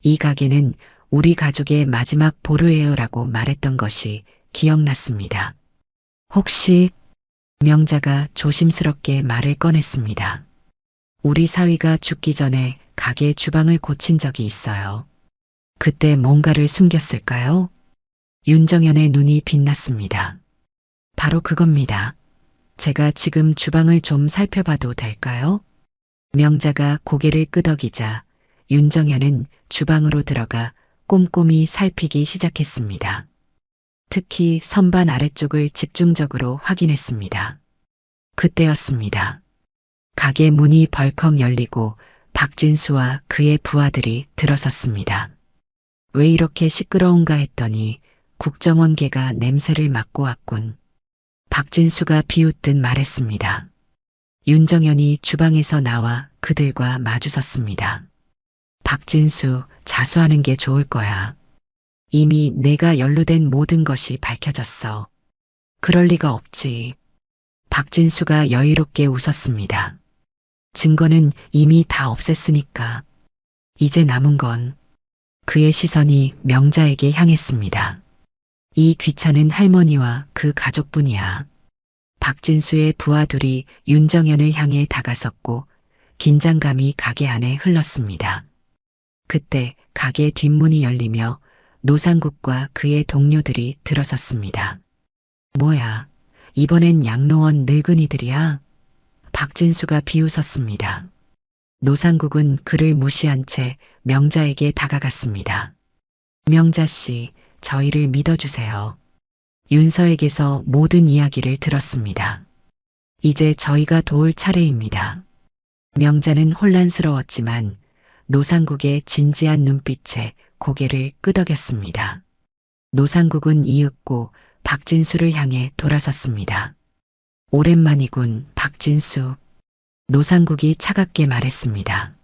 이 가게는 우리 가족의 마지막 보루예요라고 말했던 것이 기억났습니다. 혹시 명자가 조심스럽게 말을 꺼냈습니다. 우리 사위가 죽기 전에 가게 주방을 고친 적이 있어요. 그때 뭔가를 숨겼을까요? 윤정현의 눈이 빛났습니다. 바로 그겁니다. 제가 지금 주방을 좀 살펴봐도 될까요? 명자가 고개를 끄덕이자 윤정현은 주방으로 들어가 꼼꼼히 살피기 시작했습니다. 특히 선반 아래쪽을 집중적으로 확인했습니다. 그때였습니다. 가게 문이 벌컥 열리고 박진수와 그의 부하들이 들어섰습니다. 왜 이렇게 시끄러운가 했더니 국정원계가 냄새를 맡고 왔군. 박진수가 비웃듯 말했습니다. 윤정현이 주방에서 나와 그들과 마주섰습니다. 박진수, 자수하는 게 좋을 거야. 이미 내가 연루된 모든 것이 밝혀졌어. 그럴 리가 없지. 박진수가 여유롭게 웃었습니다. 증거는 이미 다 없앴으니까. 이제 남은 건 그의 시선이 명자에게 향했습니다. 이 귀찮은 할머니와 그 가족뿐이야. 박진수의 부하들이 윤정현을 향해 다가섰고 긴장감이 가게 안에 흘렀습니다. 그때 가게 뒷문이 열리며 노상국과 그의 동료들이 들어섰습니다. 뭐야, 이번엔 양로원 늙은이들이야? 박진수가 비웃었습니다. 노상국은 그를 무시한 채 명자에게 다가갔습니다. 명자 씨, 저희를 믿어주세요. 윤서에게서 모든 이야기를 들었습니다. 이제 저희가 도울 차례입니다. 명자는 혼란스러웠지만 노상국의 진지한 눈빛에 고개를 끄덕였습니다. 노상국은 이윽고 박진수를 향해 돌아섰습니다. 오랜만이군, 박진수. 노상국이 차갑게 말했습니다.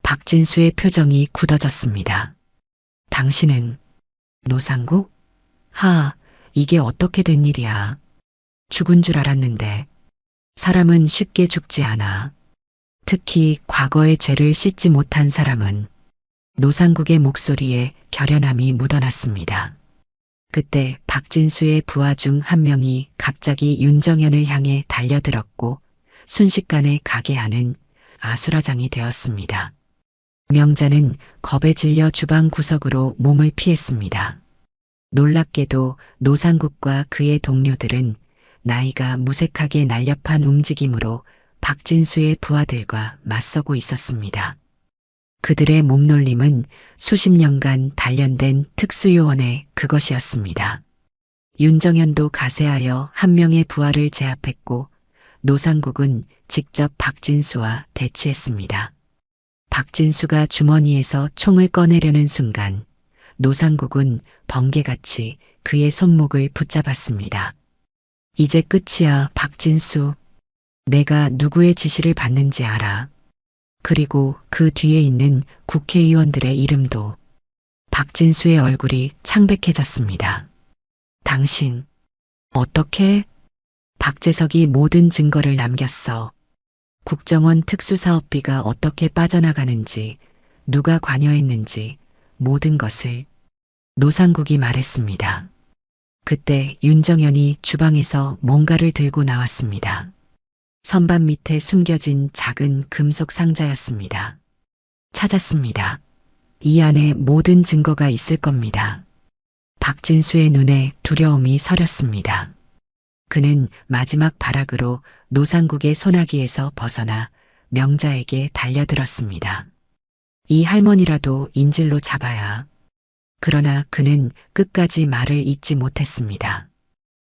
박진수의 표정이 굳어졌습니다. 당신은 노상국? 이게 어떻게 된 일이야. 죽은 줄 알았는데. 사람은 쉽게 죽지 않아. 특히 과거의 죄를 씻지 못한 사람은. 노상국의 목소리에 결연함이 묻어났습니다. 그때 박진수의 부하 중 한 명이 갑자기 윤정현을 향해 달려들었고 순식간에 가게 안은 아수라장이 되었습니다. 명자는 겁에 질려 주방 구석으로 몸을 피했습니다. 놀랍게도 노상국과 그의 동료들은 나이가 무색하게 날렵한 움직임으로 박진수의 부하들과 맞서고 있었습니다. 그들의 몸놀림은 수십 년간 단련된 특수요원의 그것이었습니다. 윤정현도 가세하여 한 명의 부하를 제압했고 노상국은 직접 박진수와 대치했습니다. 박진수가 주머니에서 총을 꺼내려는 순간 노상국은 번개같이 그의 손목을 붙잡았습니다. 이제 끝이야, 박진수. 내가 누구의 지시를 받는지 알아. 그리고 그 뒤에 있는 국회의원들의 이름도. 박진수의 얼굴이 창백해졌습니다. 당신, 어떻게? 박재석이 모든 증거를 남겼어. 국정원 특수사업비가 어떻게 빠져나가는지, 누가 관여했는지, 모든 것을. 노상국이 말했습니다. 그때 윤정현이 주방에서 뭔가를 들고 나왔습니다. 선반 밑에 숨겨진 작은 금속 상자였습니다. 찾았습니다. 이 안에 모든 증거가 있을 겁니다. 박진수의 눈에 두려움이 서렸습니다. 그는 마지막 발악으로 노상국의 소나기에서 벗어나 명자에게 달려들었습니다. 이 할머니라도 인질로 잡아야. 그러나 그는 끝까지 말을 잇지 못했습니다.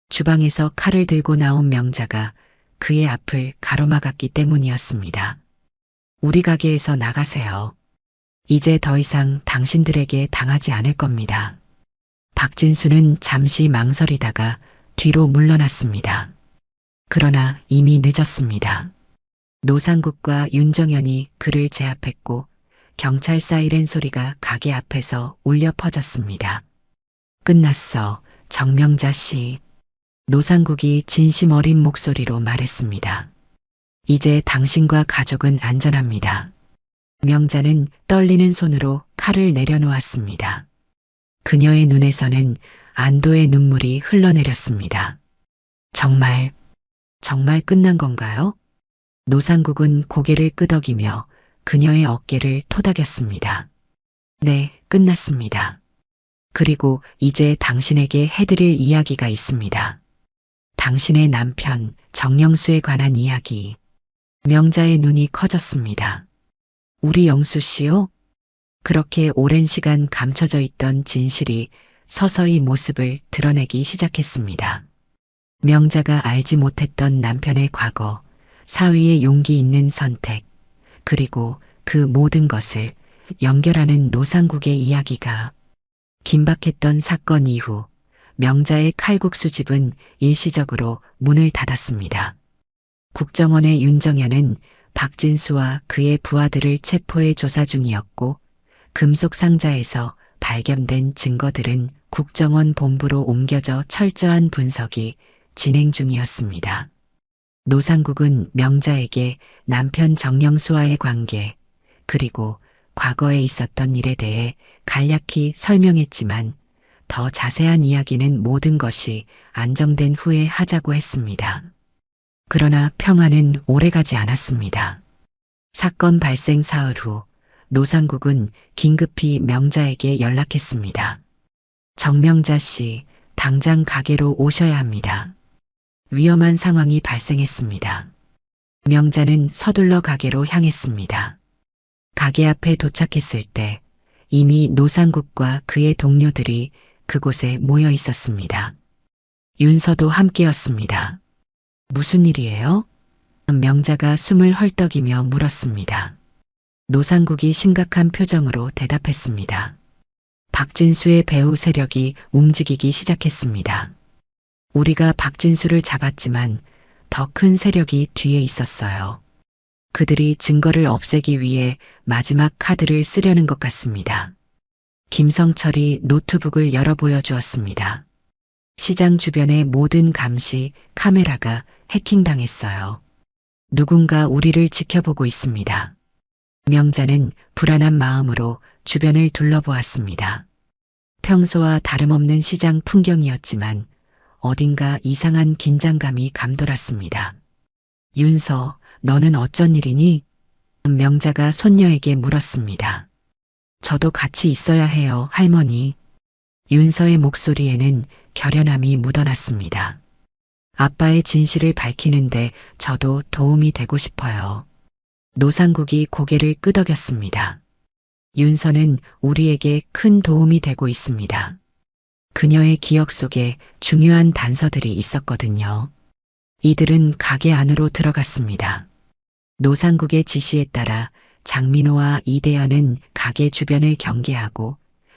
주방에서 칼을 들고 나온 명자가 그의 앞을 가로막았기 때문이었습니다. 우리 가게에서 나가세요. 이제 더 이상 당신들에게 당하지 않을 겁니다. 박진수는 잠시 망설이다가 뒤로 물러났습니다. 그러나 이미 늦었습니다. 노상국과 윤정현이 그를 제압했고 경찰 사이렌 소리가 가게 앞에서 울려 퍼졌습니다. 끝났어, 정명자 씨. 노상국이 진심 어린 목소리로 말했습니다. 이제 당신과 가족은 안전합니다. 명자는 떨리는 손으로 칼을 내려놓았습니다. 그녀의 눈에서는 안도의 눈물이 흘러내렸습니다. 정말 끝난 건가요? 노상국은 고개를 끄덕이며 그녀의 어깨를 토닥였습니다. 네, 끝났습니다. 그리고 이제 당신에게 해드릴 이야기가 있습니다. 당신의 남편 정영수에 관한 이야기. 명자의 눈이 커졌습니다. 우리 영수 씨요? 그렇게 오랜 시간 감춰져 있던 진실이 서서히 모습을 드러내기 시작했습니다. 명자가 알지 못했던 남편의 과거, 사위의 용기 있는 선택, 그리고 그 모든 것을 연결하는 노상국의 이야기가 긴박했던 사건 이후 명자의 칼국수 집은 일시적으로 문을 닫았습니다. 국정원의 윤정현은 박진수와 그의 부하들을 체포해 조사 중이었고 금속 상자에서 발견된 증거들은 국정원 본부로 옮겨져 철저한 분석이 진행 중이었습니다. 노상국은 명자에게 남편 정영수와의 관계, 그리고 과거에 있었던 일에 대해 간략히 설명했지만 더 자세한 이야기는 모든 것이 안정된 후에 하자고 했습니다. 그러나 평화는 오래가지 않았습니다. 사건 발생 사흘 후 노상국은 긴급히 명자에게 연락했습니다. 정명자 씨, 당장 가게로 오셔야 합니다. 위험한 상황이 발생했습니다. 명자는 서둘러 가게로 향했습니다. 가게 앞에 도착했을 때 이미 노상국과 그의 동료들이 그곳에 모여 있었습니다. 윤서도 함께였습니다. 무슨 일이에요? 명자가 숨을 헐떡이며 물었습니다. 노상국이 심각한 표정으로 대답했습니다. 박진수의 배후 세력이 움직이기 시작했습니다. 우리가 박진수를 잡았지만 더 큰 세력이 뒤에 있었어요. 그들이 증거를 없애기 위해 마지막 카드를 쓰려는 것 같습니다. 김성철이 노트북을 열어 보여주었습니다. 시장 주변의 모든 감시 카메라가 해킹당했어요. 누군가 우리를 지켜보고 있습니다. 명자는 불안한 마음으로 주변을 둘러보았습니다. 평소와 다름없는 시장 풍경이었지만 어딘가 이상한 긴장감이 감돌았습니다. 윤서, 너는 어쩐 일이니? 명자가 손녀에게 물었습니다. 저도 같이 있어야 해요, 할머니. 윤서의 목소리에는 결연함이 묻어났습니다. 아빠의 진실을 밝히는데 저도 도움이 되고 싶어요. 노상국이 고개를 끄덕였습니다. 윤서는 우리에게 큰 도움이 되고 있습니다. 그녀의 기억 속에 중요한 단서들이 있었거든요. 이들은 가게 안으로 들어갔습니다. 노상국의 지시에 따라 장민호와 이대현은 가게 주변을 경계하고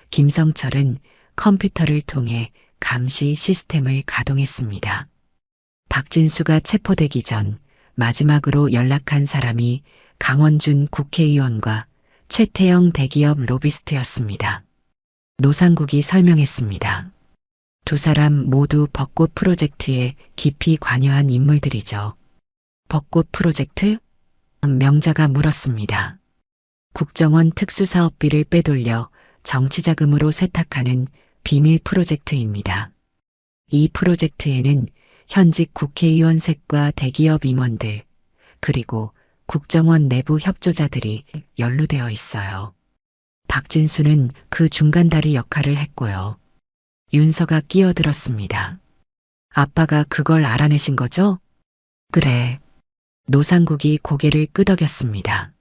김성철은 컴퓨터를 통해 감시 시스템을 가동했습니다. 박진수가 체포되기 전 마지막으로 연락한 사람이 강원준 국회의원과 최태영 대기업 로비스트였습니다. 노상국이 설명했습니다. 두 사람 모두 벚꽃 프로젝트에 깊이 관여한 인물들이죠. 벚꽃 프로젝트? 명자가 물었습니다. 국정원 특수사업비를 빼돌려 정치자금으로 세탁하는 비밀 프로젝트입니다. 이 프로젝트에는 현직 국회의원색과 대기업 임원들, 그리고 국정원 내부 협조자들이 연루되어 있어요. 박진수는 그 중간다리 역할을 했고요. 윤서가 끼어들었습니다. 아빠가 그걸 알아내신 거죠? 그래. 노상국이 고개를 끄덕였습니다.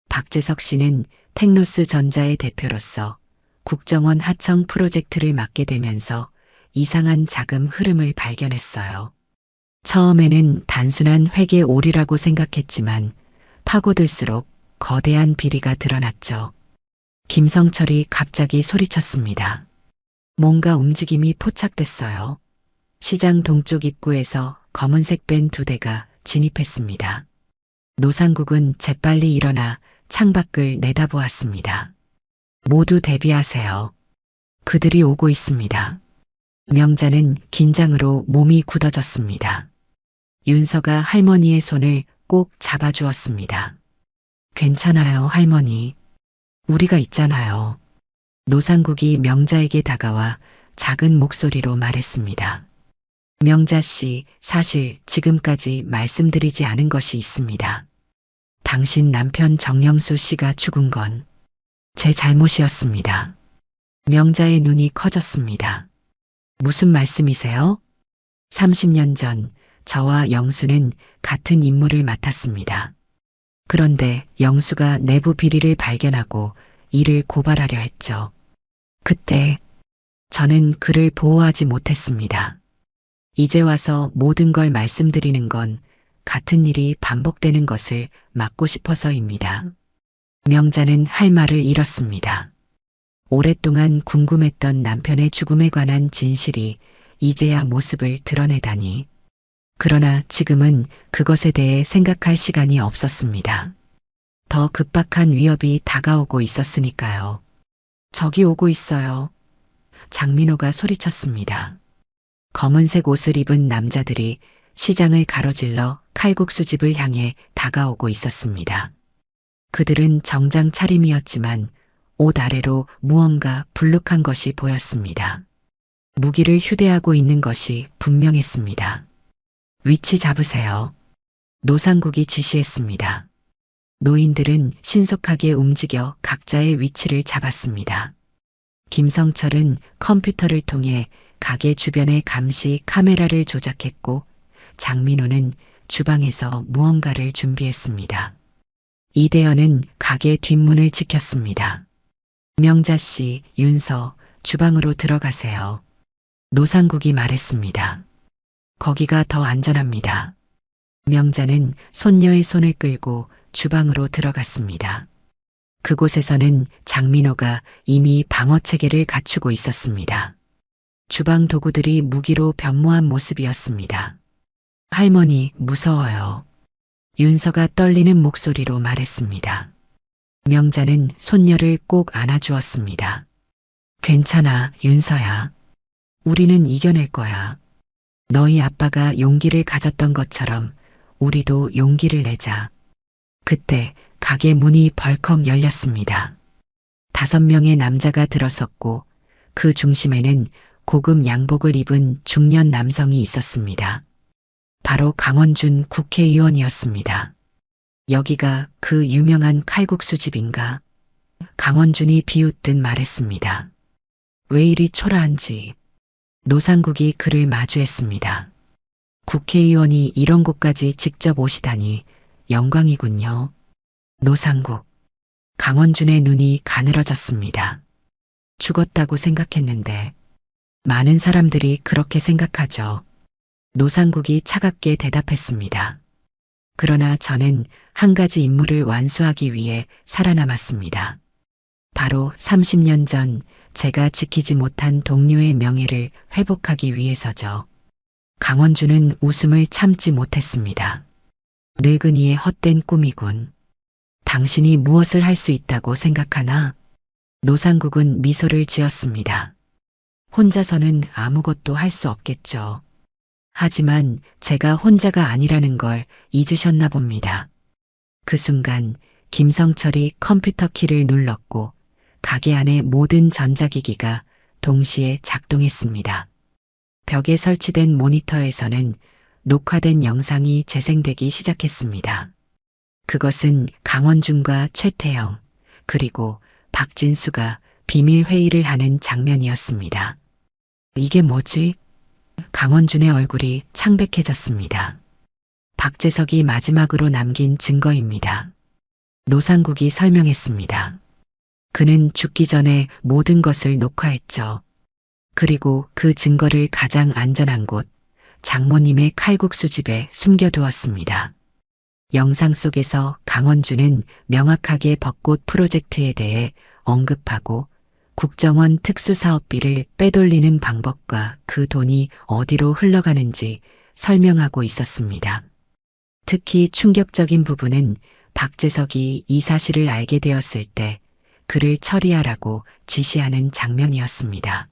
박재석 씨는 텍노스 전자의 대표로서 국정원 하청 프로젝트를 맡게 되면서 이상한 자금 흐름을 발견했어요. 처음에는 단순한 회계 오류라고 생각했지만 파고들수록 거대한 비리가 드러났죠. 김성철이 갑자기 소리쳤습니다. 뭔가 움직임이 포착됐어요. 시장 동쪽 입구에서 검은색 밴 2대가 진입했습니다. 노상국은 재빨리 일어나 창밖을 내다보았습니다. 모두 대비하세요. 그들이 오고 있습니다. 명자는 긴장으로 몸이 굳어졌습니다. 윤서가 할머니의 손을 꼭 잡아주었습니다. 괜찮아요, 할머니. 우리가 있잖아요. 노상국이 명자에게 다가와 작은 목소리로 말했습니다. 명자 씨, 사실 지금까지 말씀드리지 않은 것이 있습니다. 당신 남편 정영수 씨가 죽은 건 제 잘못이었습니다. 명자의 눈이 커졌습니다. 무슨 말씀이세요? 30년 전 저와 영수는 같은 임무를 맡았습니다. 그런데 영수가 내부 비리를 발견하고 이를 고발하려 했죠. 그때 저는 그를 보호하지 못했습니다. 이제 와서 모든 걸 말씀드리는 건 같은 일이 반복되는 것을 막고 싶어서입니다. 명자는 할 말을 잃었습니다. 오랫동안 궁금했던 남편의 죽음에 관한 진실이 이제야 모습을 드러내다니. 그러나 지금은 그것에 대해 생각할 시간이 없었습니다. 더 급박한 위협이 다가오고 있었으니까요. 저기 오고 있어요. 장민호가 소리쳤습니다. 검은색 옷을 입은 남자들이 시장을 가로질러 칼국수집을 향해 다가오고 있었습니다. 그들은 정장 차림이었지만 옷 아래로 무언가 불룩한 것이 보였습니다. 무기를 휴대하고 있는 것이 분명했습니다. 위치 잡으세요. 노상국이 지시했습니다. 노인들은 신속하게 움직여 각자의 위치를 잡았습니다. 김성철은 컴퓨터를 통해 가게 주변의 감시 카메라를 조작했고 장민호는 주방에서 무언가를 준비했습니다. 이대현은 가게 뒷문을 지켰습니다. 명자 씨, 윤서, 주방으로 들어가세요. 노상국이 말했습니다. 거기가 더 안전합니다. 명자는 손녀의 손을 끌고 주방으로 들어갔습니다. 그곳에서는 장민호가 이미 방어 체계를 갖추고 있었습니다. 주방 도구들이 무기로 변모한 모습이었습니다. 할머니, 무서워요. 윤서가 떨리는 목소리로 말했습니다. 명자는 손녀를 꼭 안아주었습니다. 괜찮아, 윤서야. 우리는 이겨낼 거야. 너희 아빠가 용기를 가졌던 것처럼 우리도 용기를 내자. 그때 가게 문이 벌컥 열렸습니다. 5명의 남자가 들어섰고 그 중심에는 고급 양복을 입은 중년 남성이 있었습니다. 바로 강원준 국회의원이었습니다. 여기가 그 유명한 칼국수집인가? 강원준이 비웃듯 말했습니다. 왜 이리 초라한지. 노상국이 그를 마주했습니다. 국회의원이 이런 곳까지 직접 오시다니 영광이군요. 노상국. 강원준의 눈이 가늘어졌습니다. 죽었다고 생각했는데 많은 사람들이 그렇게 생각하죠. 노상국이 차갑게 대답했습니다. 그러나 저는 한 가지 임무를 완수하기 위해 살아남았습니다. 바로 30년 전 제가 지키지 못한 동료의 명예를 회복하기 위해서죠. 강원준은 웃음을 참지 못했습니다. 늙은이의 헛된 꿈이군. 당신이 무엇을 할 수 있다고 생각하나? 노상국은 미소를 지었습니다. 혼자서는 아무것도 할 수 없겠죠. 하지만 제가 혼자가 아니라는 걸 잊으셨나 봅니다. 그 순간 김성철이 컴퓨터 키를 눌렀고 가게 안의 모든 전자기기가 동시에 작동했습니다. 벽에 설치된 모니터에서는 녹화된 영상이 재생되기 시작했습니다. 그것은 강원준과 최태영, 그리고 박진수가 비밀 회의를 하는 장면이었습니다. 이게 뭐지? 강원준의 얼굴이 창백해졌습니다. 박재석이 마지막으로 남긴 증거입니다. 노상국이 설명했습니다. 그는 죽기 전에 모든 것을 녹화했죠. 그리고 그 증거를 가장 안전한 곳, 장모님의 칼국수집에 숨겨두었습니다. 영상 속에서 강원준은 명확하게 벚꽃 프로젝트에 대해 언급하고 국정원 특수사업비를 빼돌리는 방법과 그 돈이 어디로 흘러가는지 설명하고 있었습니다. 특히 충격적인 부분은 박재석이 이 사실을 알게 되었을 때 그를 처리하라고 지시하는 장면이었습니다.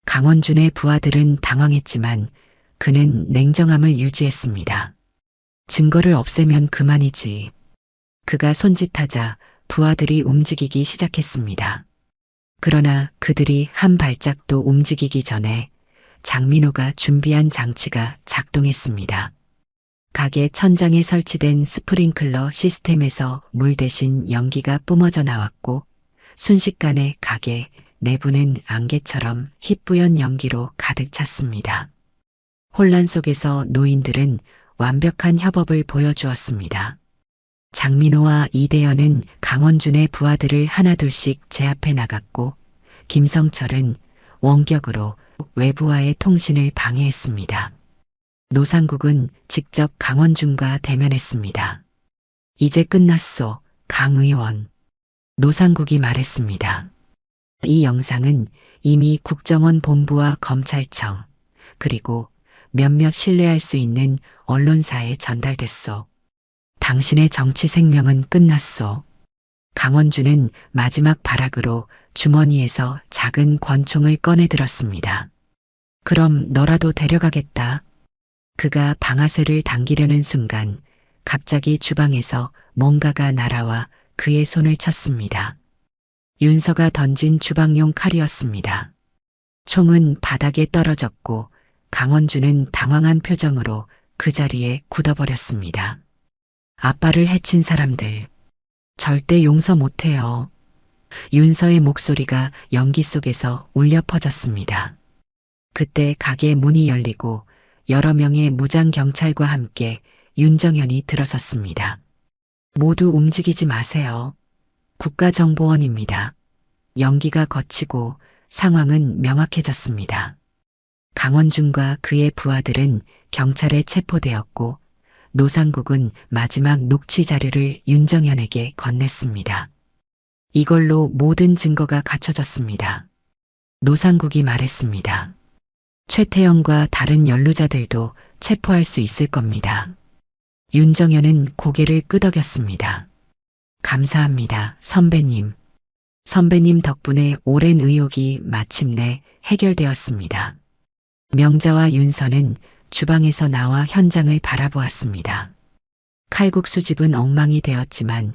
강원준의 부하들은 당황했지만 그는 냉정함을 유지했습니다. 증거를 없애면 그만이지. 그가 손짓하자 부하들이 움직이기 시작했습니다. 그러나 그들이 한 발짝도 움직이기 전에 장민호가 준비한 장치가 작동했습니다. 가게 천장에 설치된 스프링클러 시스템에서 물 대신 연기가 뿜어져 나왔고 순식간에 가게 내부는 안개처럼 희뿌연 연기로 가득 찼습니다. 혼란 속에서 노인들은 완벽한 협업을 보여주었습니다. 장민호와 이대현은 강원준의 부하들을 하나둘씩 제압해 나갔고 김성철은 원격으로 외부와의 통신을 방해했습니다. 노상국은 직접 강원준과 대면했습니다. 이제 끝났소, 강 의원. 노상국이 말했습니다. 이 영상은 이미 국정원 본부와 검찰청, 그리고 몇몇 신뢰할 수 있는 언론사에 전달됐소. 당신의 정치 생명은 끝났소. 강원준은 마지막 발악으로 주머니에서 작은 권총을 꺼내 들었습니다. 그럼 너라도 데려가겠다. 그가 방아쇠를 당기려는 순간 갑자기 주방에서 뭔가가 날아와 그의 손을 쳤습니다. 윤서가 던진 주방용 칼이었습니다. 총은 바닥에 떨어졌고 강원준은 당황한 표정으로 그 자리에 굳어버렸습니다. 아빠를 해친 사람들, 절대 용서 못해요. 윤서의 목소리가 연기 속에서 울려 퍼졌습니다. 그때 가게 문이 열리고 여러 명의 무장 경찰과 함께 윤정현이 들어섰습니다. 모두 움직이지 마세요. 국가정보원입니다. 연기가 거치고 상황은 명확해졌습니다. 강원준과 그의 부하들은 경찰에 체포되었고 노상국은 마지막 녹취 자료를 윤정현에게 건넸습니다. 이걸로 모든 증거가 갖춰졌습니다. 노상국이 말했습니다. 최태영과 다른 연루자들도 체포할 수 있을 겁니다. 윤정현은 고개를 끄덕였습니다. 감사합니다, 선배님. 선배님 덕분에 오랜 의혹이 마침내 해결되었습니다. 명자와 윤서는 주방에서 나와 현장을 바라보았습니다. 칼국수집은 엉망이 되었지만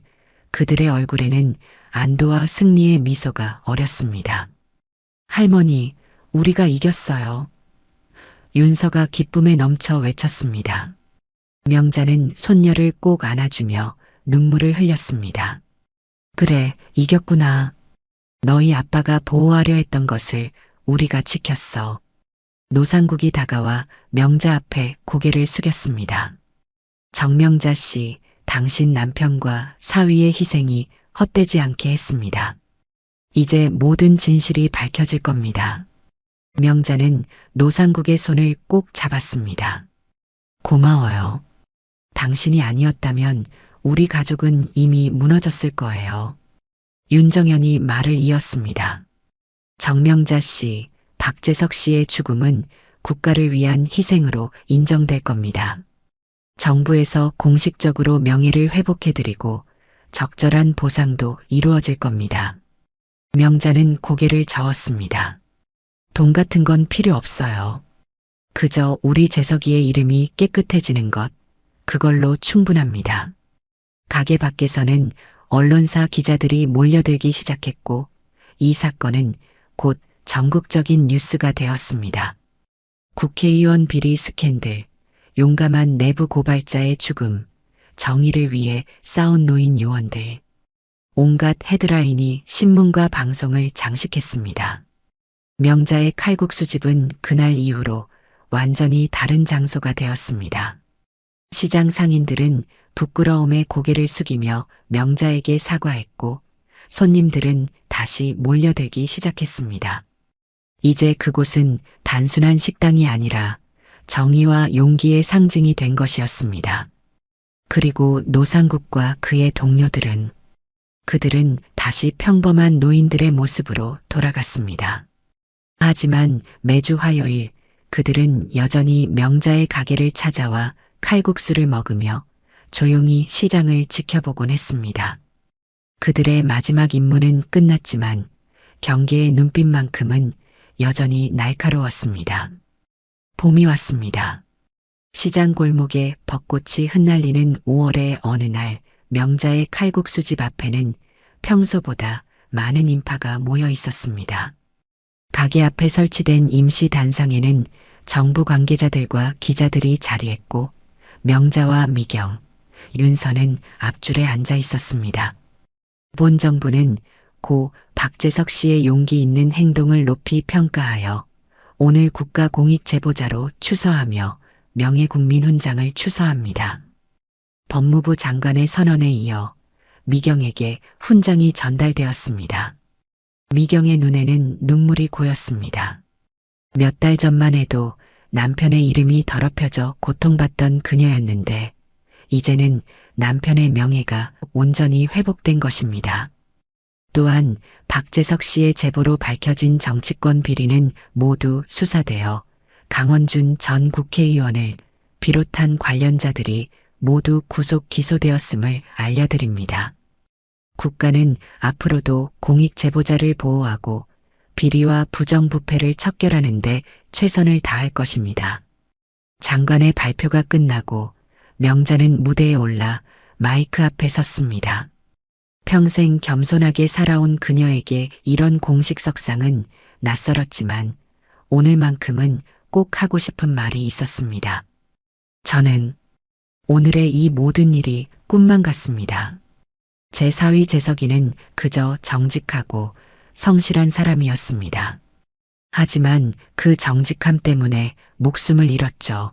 그들의 얼굴에는 안도와 승리의 미소가 어렸습니다. 할머니, 우리가 이겼어요. 윤서가 기쁨에 넘쳐 외쳤습니다. 명자는 손녀를 꼭 안아주며 눈물을 흘렸습니다. 그래, 이겼구나. 너희 아빠가 보호하려 했던 것을 우리가 지켰어. 노상국이 다가와 명자 앞에 고개를 숙였습니다. 정명자 씨, 당신 남편과 사위의 희생이 헛되지 않게 했습니다. 이제 모든 진실이 밝혀질 겁니다. 명자는 노상국의 손을 꼭 잡았습니다. 고마워요. 당신이 아니었다면 우리 가족은 이미 무너졌을 거예요. 윤정현이 말을 이었습니다. 정명자 씨, 박재석 씨의 죽음은 국가를 위한 희생으로 인정될 겁니다. 정부에서 공식적으로 명예를 회복해드리고 적절한 보상도 이루어질 겁니다. 명자는 고개를 저었습니다. 돈 같은 건 필요 없어요. 그저 우리 재석이의 이름이 깨끗해지는 것, 그걸로 충분합니다. 가게 밖에서는 언론사 기자들이 몰려들기 시작했고 이 사건은 곧 전국적인 뉴스가 되었습니다. 국회의원 비리 스캔들, 용감한 내부 고발자의 죽음, 정의를 위해 싸운 노인 요원들. 온갖 헤드라인이 신문과 방송을 장식했습니다. 명자의 칼국수집은 그날 이후로 완전히 다른 장소가 되었습니다. 시장 상인들은 부끄러움에 고개를 숙이며 명자에게 사과했고 손님들은 다시 몰려들기 시작했습니다. 이제 그곳은 단순한 식당이 아니라 정의와 용기의 상징이 된 것이었습니다. 그리고 노상국과 그의 동료들은 그들은 다시 평범한 노인들의 모습으로 돌아갔습니다. 하지만 매주 화요일 그들은 여전히 명자의 가게를 찾아와 칼국수를 먹으며 조용히 시장을 지켜보곤 했습니다. 그들의 마지막 임무는 끝났지만 경계의 눈빛만큼은 여전히 날카로웠습니다. 봄이 왔습니다. 시장 골목에 벚꽃이 흩날리는 5월의 어느 날 명자의 칼국수집 앞에는 평소보다 많은 인파가 모여 있었습니다. 가게 앞에 설치된 임시 단상에는 정부 관계자들과 기자들이 자리했고 명자와 미경, 윤서는 앞줄에 앉아 있었습니다. 본 정부는 고 박재석 씨의 용기 있는 행동을 높이 평가하여 오늘 국가공익제보자로 추서하며 명예국민훈장을 추서합니다. 법무부 장관의 선언에 이어 미경에게 훈장이 전달되었습니다. 미경의 눈에는 눈물이 고였습니다. 몇 달 전만 해도 남편의 이름이 더럽혀져 고통받던 그녀였는데 이제는 남편의 명예가 온전히 회복된 것입니다. 또한 박재석 씨의 제보로 밝혀진 정치권 비리는 모두 수사되어 강원준 전 국회의원을 비롯한 관련자들이 모두 구속 기소되었음을 알려드립니다. 국가는 앞으로도 공익 제보자를 보호하고 비리와 부정부패를 척결하는 데 최선을 다할 것입니다. 장관의 발표가 끝나고 명자는 무대에 올라 마이크 앞에 섰습니다. 평생 겸손하게 살아온 그녀에게 이런 공식석상은 낯설었지만 오늘만큼은 꼭 하고 싶은 말이 있었습니다. 저는 오늘의 이 모든 일이 꿈만 같습니다. 제 사위 재석이는 그저 정직하고 성실한 사람이었습니다. 하지만 그 정직함 때문에 목숨을 잃었죠.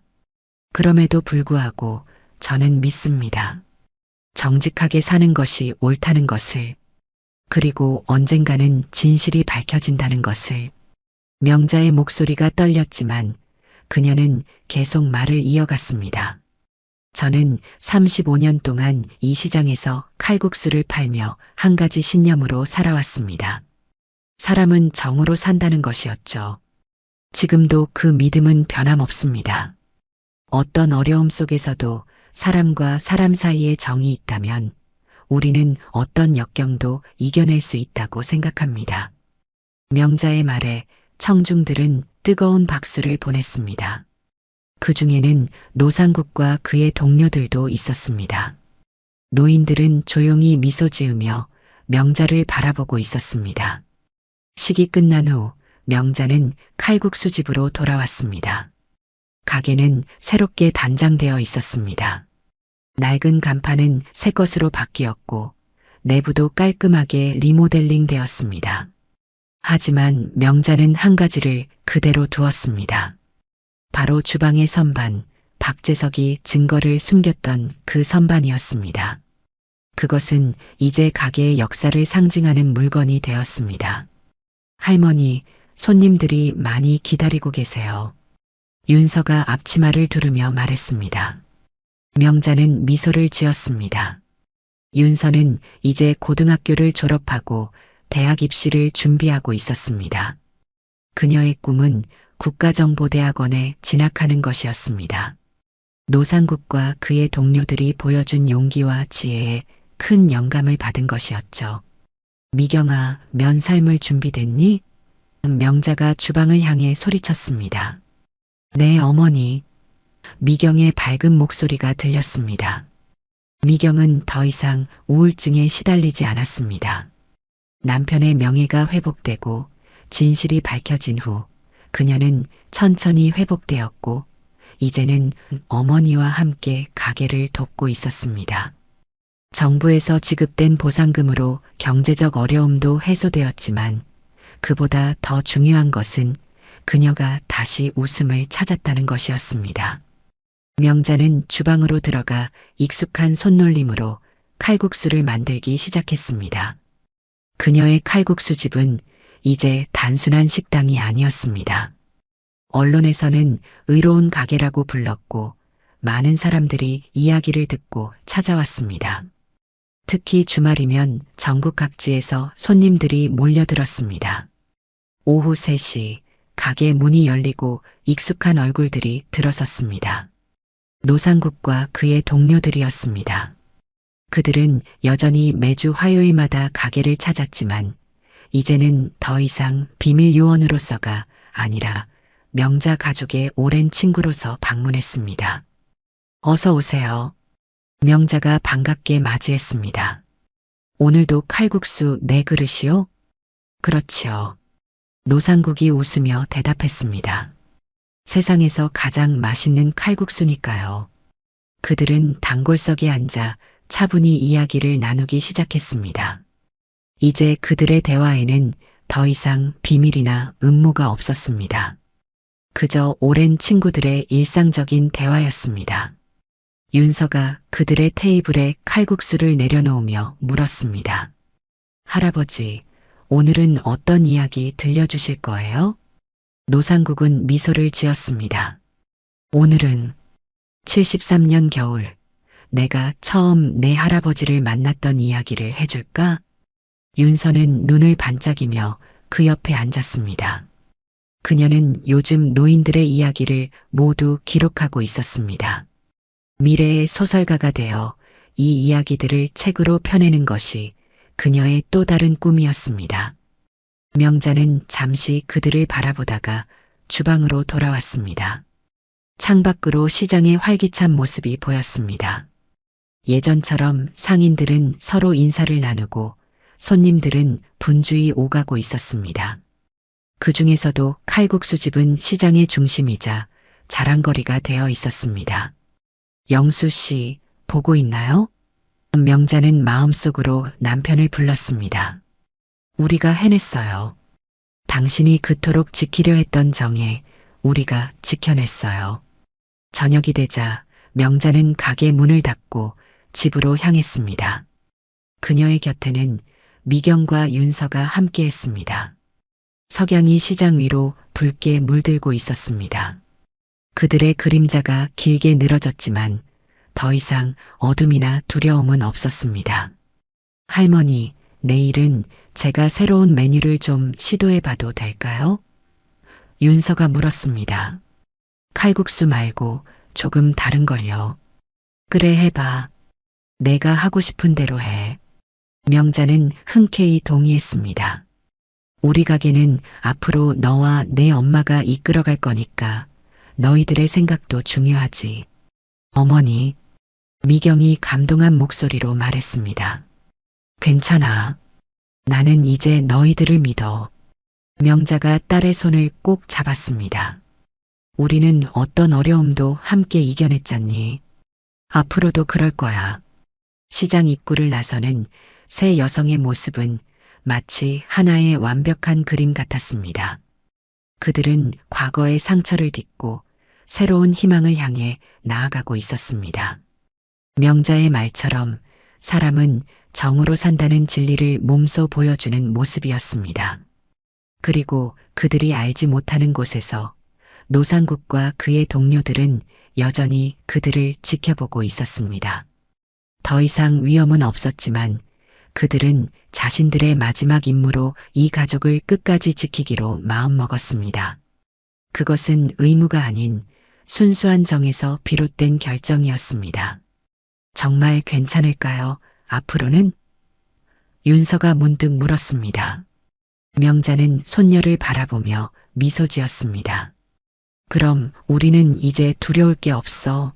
그럼에도 불구하고 저는 믿습니다. 정직하게 사는 것이 옳다는 것을, 그리고 언젠가는 진실이 밝혀진다는 것을. 명자의 목소리가 떨렸지만 그녀는 계속 말을 이어갔습니다. 저는 35년 동안 이 시장에서 칼국수를 팔며 한 가지 신념으로 살아왔습니다. 사람은 정으로 산다는 것이었죠. 지금도 그 믿음은 변함없습니다. 어떤 어려움 속에서도 사람과 사람 사이에 정이 있다면 우리는 어떤 역경도 이겨낼 수 있다고 생각합니다. 명자의 말에 청중들은 뜨거운 박수를 보냈습니다. 그 중에는 노상국과 그의 동료들도 있었습니다. 노인들은 조용히 미소 지으며 명자를 바라보고 있었습니다. 식이 끝난 후 명자는 칼국수 집으로 돌아왔습니다. 가게는 새롭게 단장되어 있었습니다. 낡은 간판은 새 것으로 바뀌었고 내부도 깔끔하게 리모델링 되었습니다. 하지만 명자는 한 가지를 그대로 두었습니다. 바로 주방의 선반, 박재석이 증거를 숨겼던 그 선반이었습니다. 그것은 이제 가게의 역사를 상징하는 물건이 되었습니다. 할머니, 손님들이 많이 기다리고 계세요. 윤서가 앞치마를 두르며 말했습니다. 명자는 미소를 지었습니다. 윤서는 이제 고등학교를 졸업하고 대학 입시를 준비하고 있었습니다. 그녀의 꿈은 국가정보대학원에 진학하는 것이었습니다. 노상국과 그의 동료들이 보여준 용기와 지혜에 큰 영감을 받은 것이었죠. 미경아, 면 삶을 준비됐니? 명자가 주방을 향해 소리쳤습니다. 네, 어머니. 미경의 밝은 목소리가 들렸습니다. 미경은 더 이상 우울증에 시달리지 않았습니다. 남편의 명예가 회복되고 진실이 밝혀진 후 그녀는 천천히 회복되었고 이제는 어머니와 함께 가게를 돕고 있었습니다. 정부에서 지급된 보상금으로 경제적 어려움도 해소되었지만 그보다 더 중요한 것은 그녀가 다시 웃음을 찾았다는 것이었습니다. 명자는 주방으로 들어가 익숙한 손놀림으로 칼국수를 만들기 시작했습니다. 그녀의 칼국수 집은 이제 단순한 식당이 아니었습니다. 언론에서는 의로운 가게라고 불렀고 많은 사람들이 이야기를 듣고 찾아왔습니다. 특히 주말이면 전국 각지에서 손님들이 몰려들었습니다. 오후 3시 가게 문이 열리고 익숙한 얼굴들이 들어섰습니다. 노상국과 그의 동료들이었습니다. 그들은 여전히 매주 화요일마다 가게를 찾았지만 이제는 더 이상 비밀 요원으로서가 아니라 명자 가족의 오랜 친구로서 방문했습니다. 어서 오세요. 명자가 반갑게 맞이했습니다. 오늘도 칼국수 4그릇이요? 그렇지요. 노상국이 웃으며 대답했습니다. 세상에서 가장 맛있는 칼국수니까요. 그들은 단골석에 앉아 차분히 이야기를 나누기 시작했습니다. 이제 그들의 대화에는 더 이상 비밀이나 음모가 없었습니다. 그저 오랜 친구들의 일상적인 대화였습니다. 윤서가 그들의 테이블에 칼국수를 내려놓으며 물었습니다. 할아버지, 오늘은 어떤 이야기 들려주실 거예요? 노상국은 미소를 지었습니다. 오늘은 73년 겨울, 내가 처음 내 할아버지를 만났던 이야기를 해줄까? 윤서는 눈을 반짝이며 그 옆에 앉았습니다. 그녀는 요즘 노인들의 이야기를 모두 기록하고 있었습니다. 미래의 소설가가 되어 이 이야기들을 책으로 펴내는 것이 그녀의 또 다른 꿈이었습니다. 명자는 잠시 그들을 바라보다가 주방으로 돌아왔습니다. 창밖으로 시장의 활기찬 모습이 보였습니다. 예전처럼 상인들은 서로 인사를 나누고 손님들은 분주히 오가고 있었습니다. 그 중에서도 칼국수집은 시장의 중심이자 자랑거리가 되어 있었습니다. 영수 씨, 보고 있나요? 명자는 마음속으로 남편을 불렀습니다. 우리가 해냈어요. 당신이 그토록 지키려 했던 정에 우리가 지켜냈어요. 저녁이 되자 명자는 가게 문을 닫고 집으로 향했습니다. 그녀의 곁에는 미경과 윤서가 함께했습니다. 석양이 시장 위로 붉게 물들고 있었습니다. 그들의 그림자가 길게 늘어졌지만 더 이상 어둠이나 두려움은 없었습니다. 할머니, 내일은 제가 새로운 메뉴를 좀 시도해봐도 될까요? 윤서가 물었습니다. 칼국수 말고 조금 다른 걸요. 그래, 해봐. 내가 하고 싶은 대로 해. 명자는 흔쾌히 동의했습니다. 우리 가게는 앞으로 너와 내 엄마가 이끌어갈 거니까 너희들의 생각도 중요하지. 어머니, 미경이 감동한 목소리로 말했습니다. 괜찮아. 나는 이제 너희들을 믿어. 명자가 딸의 손을 꼭 잡았습니다. 우리는 어떤 어려움도 함께 이겨냈잖니. 앞으로도 그럴 거야. 시장 입구를 나서는 세 여성의 모습은 마치 하나의 완벽한 그림 같았습니다. 그들은 과거의 상처를 딛고 새로운 희망을 향해 나아가고 있었습니다. 명자의 말처럼 사람은 정으로 산다는 진리를 몸소 보여주는 모습이었습니다. 그리고 그들이 알지 못하는 곳에서 노상국과 그의 동료들은 여전히 그들을 지켜보고 있었습니다. 더 이상 위험은 없었지만 그들은 자신들의 마지막 임무로 이 가족을 끝까지 지키기로 마음먹었습니다. 그것은 의무가 아닌 순수한 정에서 비롯된 결정이었습니다. 정말 괜찮을까요? 앞으로는? 윤서가 문득 물었습니다. 명자는 손녀를 바라보며 미소 지었습니다. 그럼 우리는 이제 두려울 게 없어.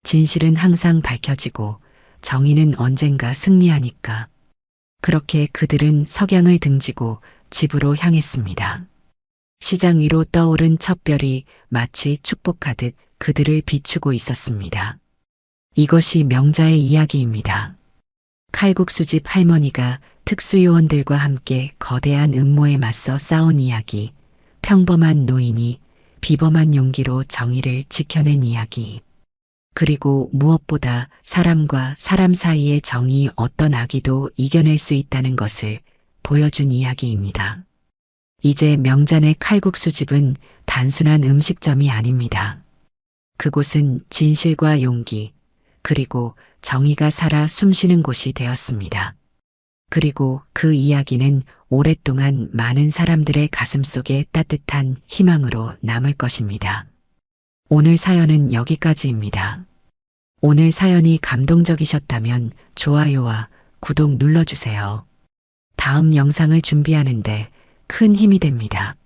진실은 항상 밝혀지고 정의는 언젠가 승리하니까. 그렇게 그들은 석양을 등지고 집으로 향했습니다. 시장 위로 떠오른 첫 별이 마치 축복하듯 그들을 비추고 있었습니다. 이것이 명자의 이야기입니다. 칼국수집 할머니가 특수요원들과 함께 거대한 음모에 맞서 싸운 이야기, 평범한 노인이 비범한 용기로 정의를 지켜낸 이야기. 그리고 무엇보다 사람과 사람 사이의 정이 어떤 악의도 이겨낼 수 있다는 것을 보여준 이야기입니다. 이제 명잔의 칼국수집은 단순한 음식점이 아닙니다. 그곳은 진실과 용기, 그리고 정의가 살아 숨쉬는 곳이 되었습니다. 그리고 그 이야기는 오랫동안 많은 사람들의 가슴 속에 따뜻한 희망으로 남을 것입니다. 오늘 사연은 여기까지입니다. 오늘 사연이 감동적이셨다면 좋아요와 구독 눌러주세요. 다음 영상을 준비하는데 큰 힘이 됩니다.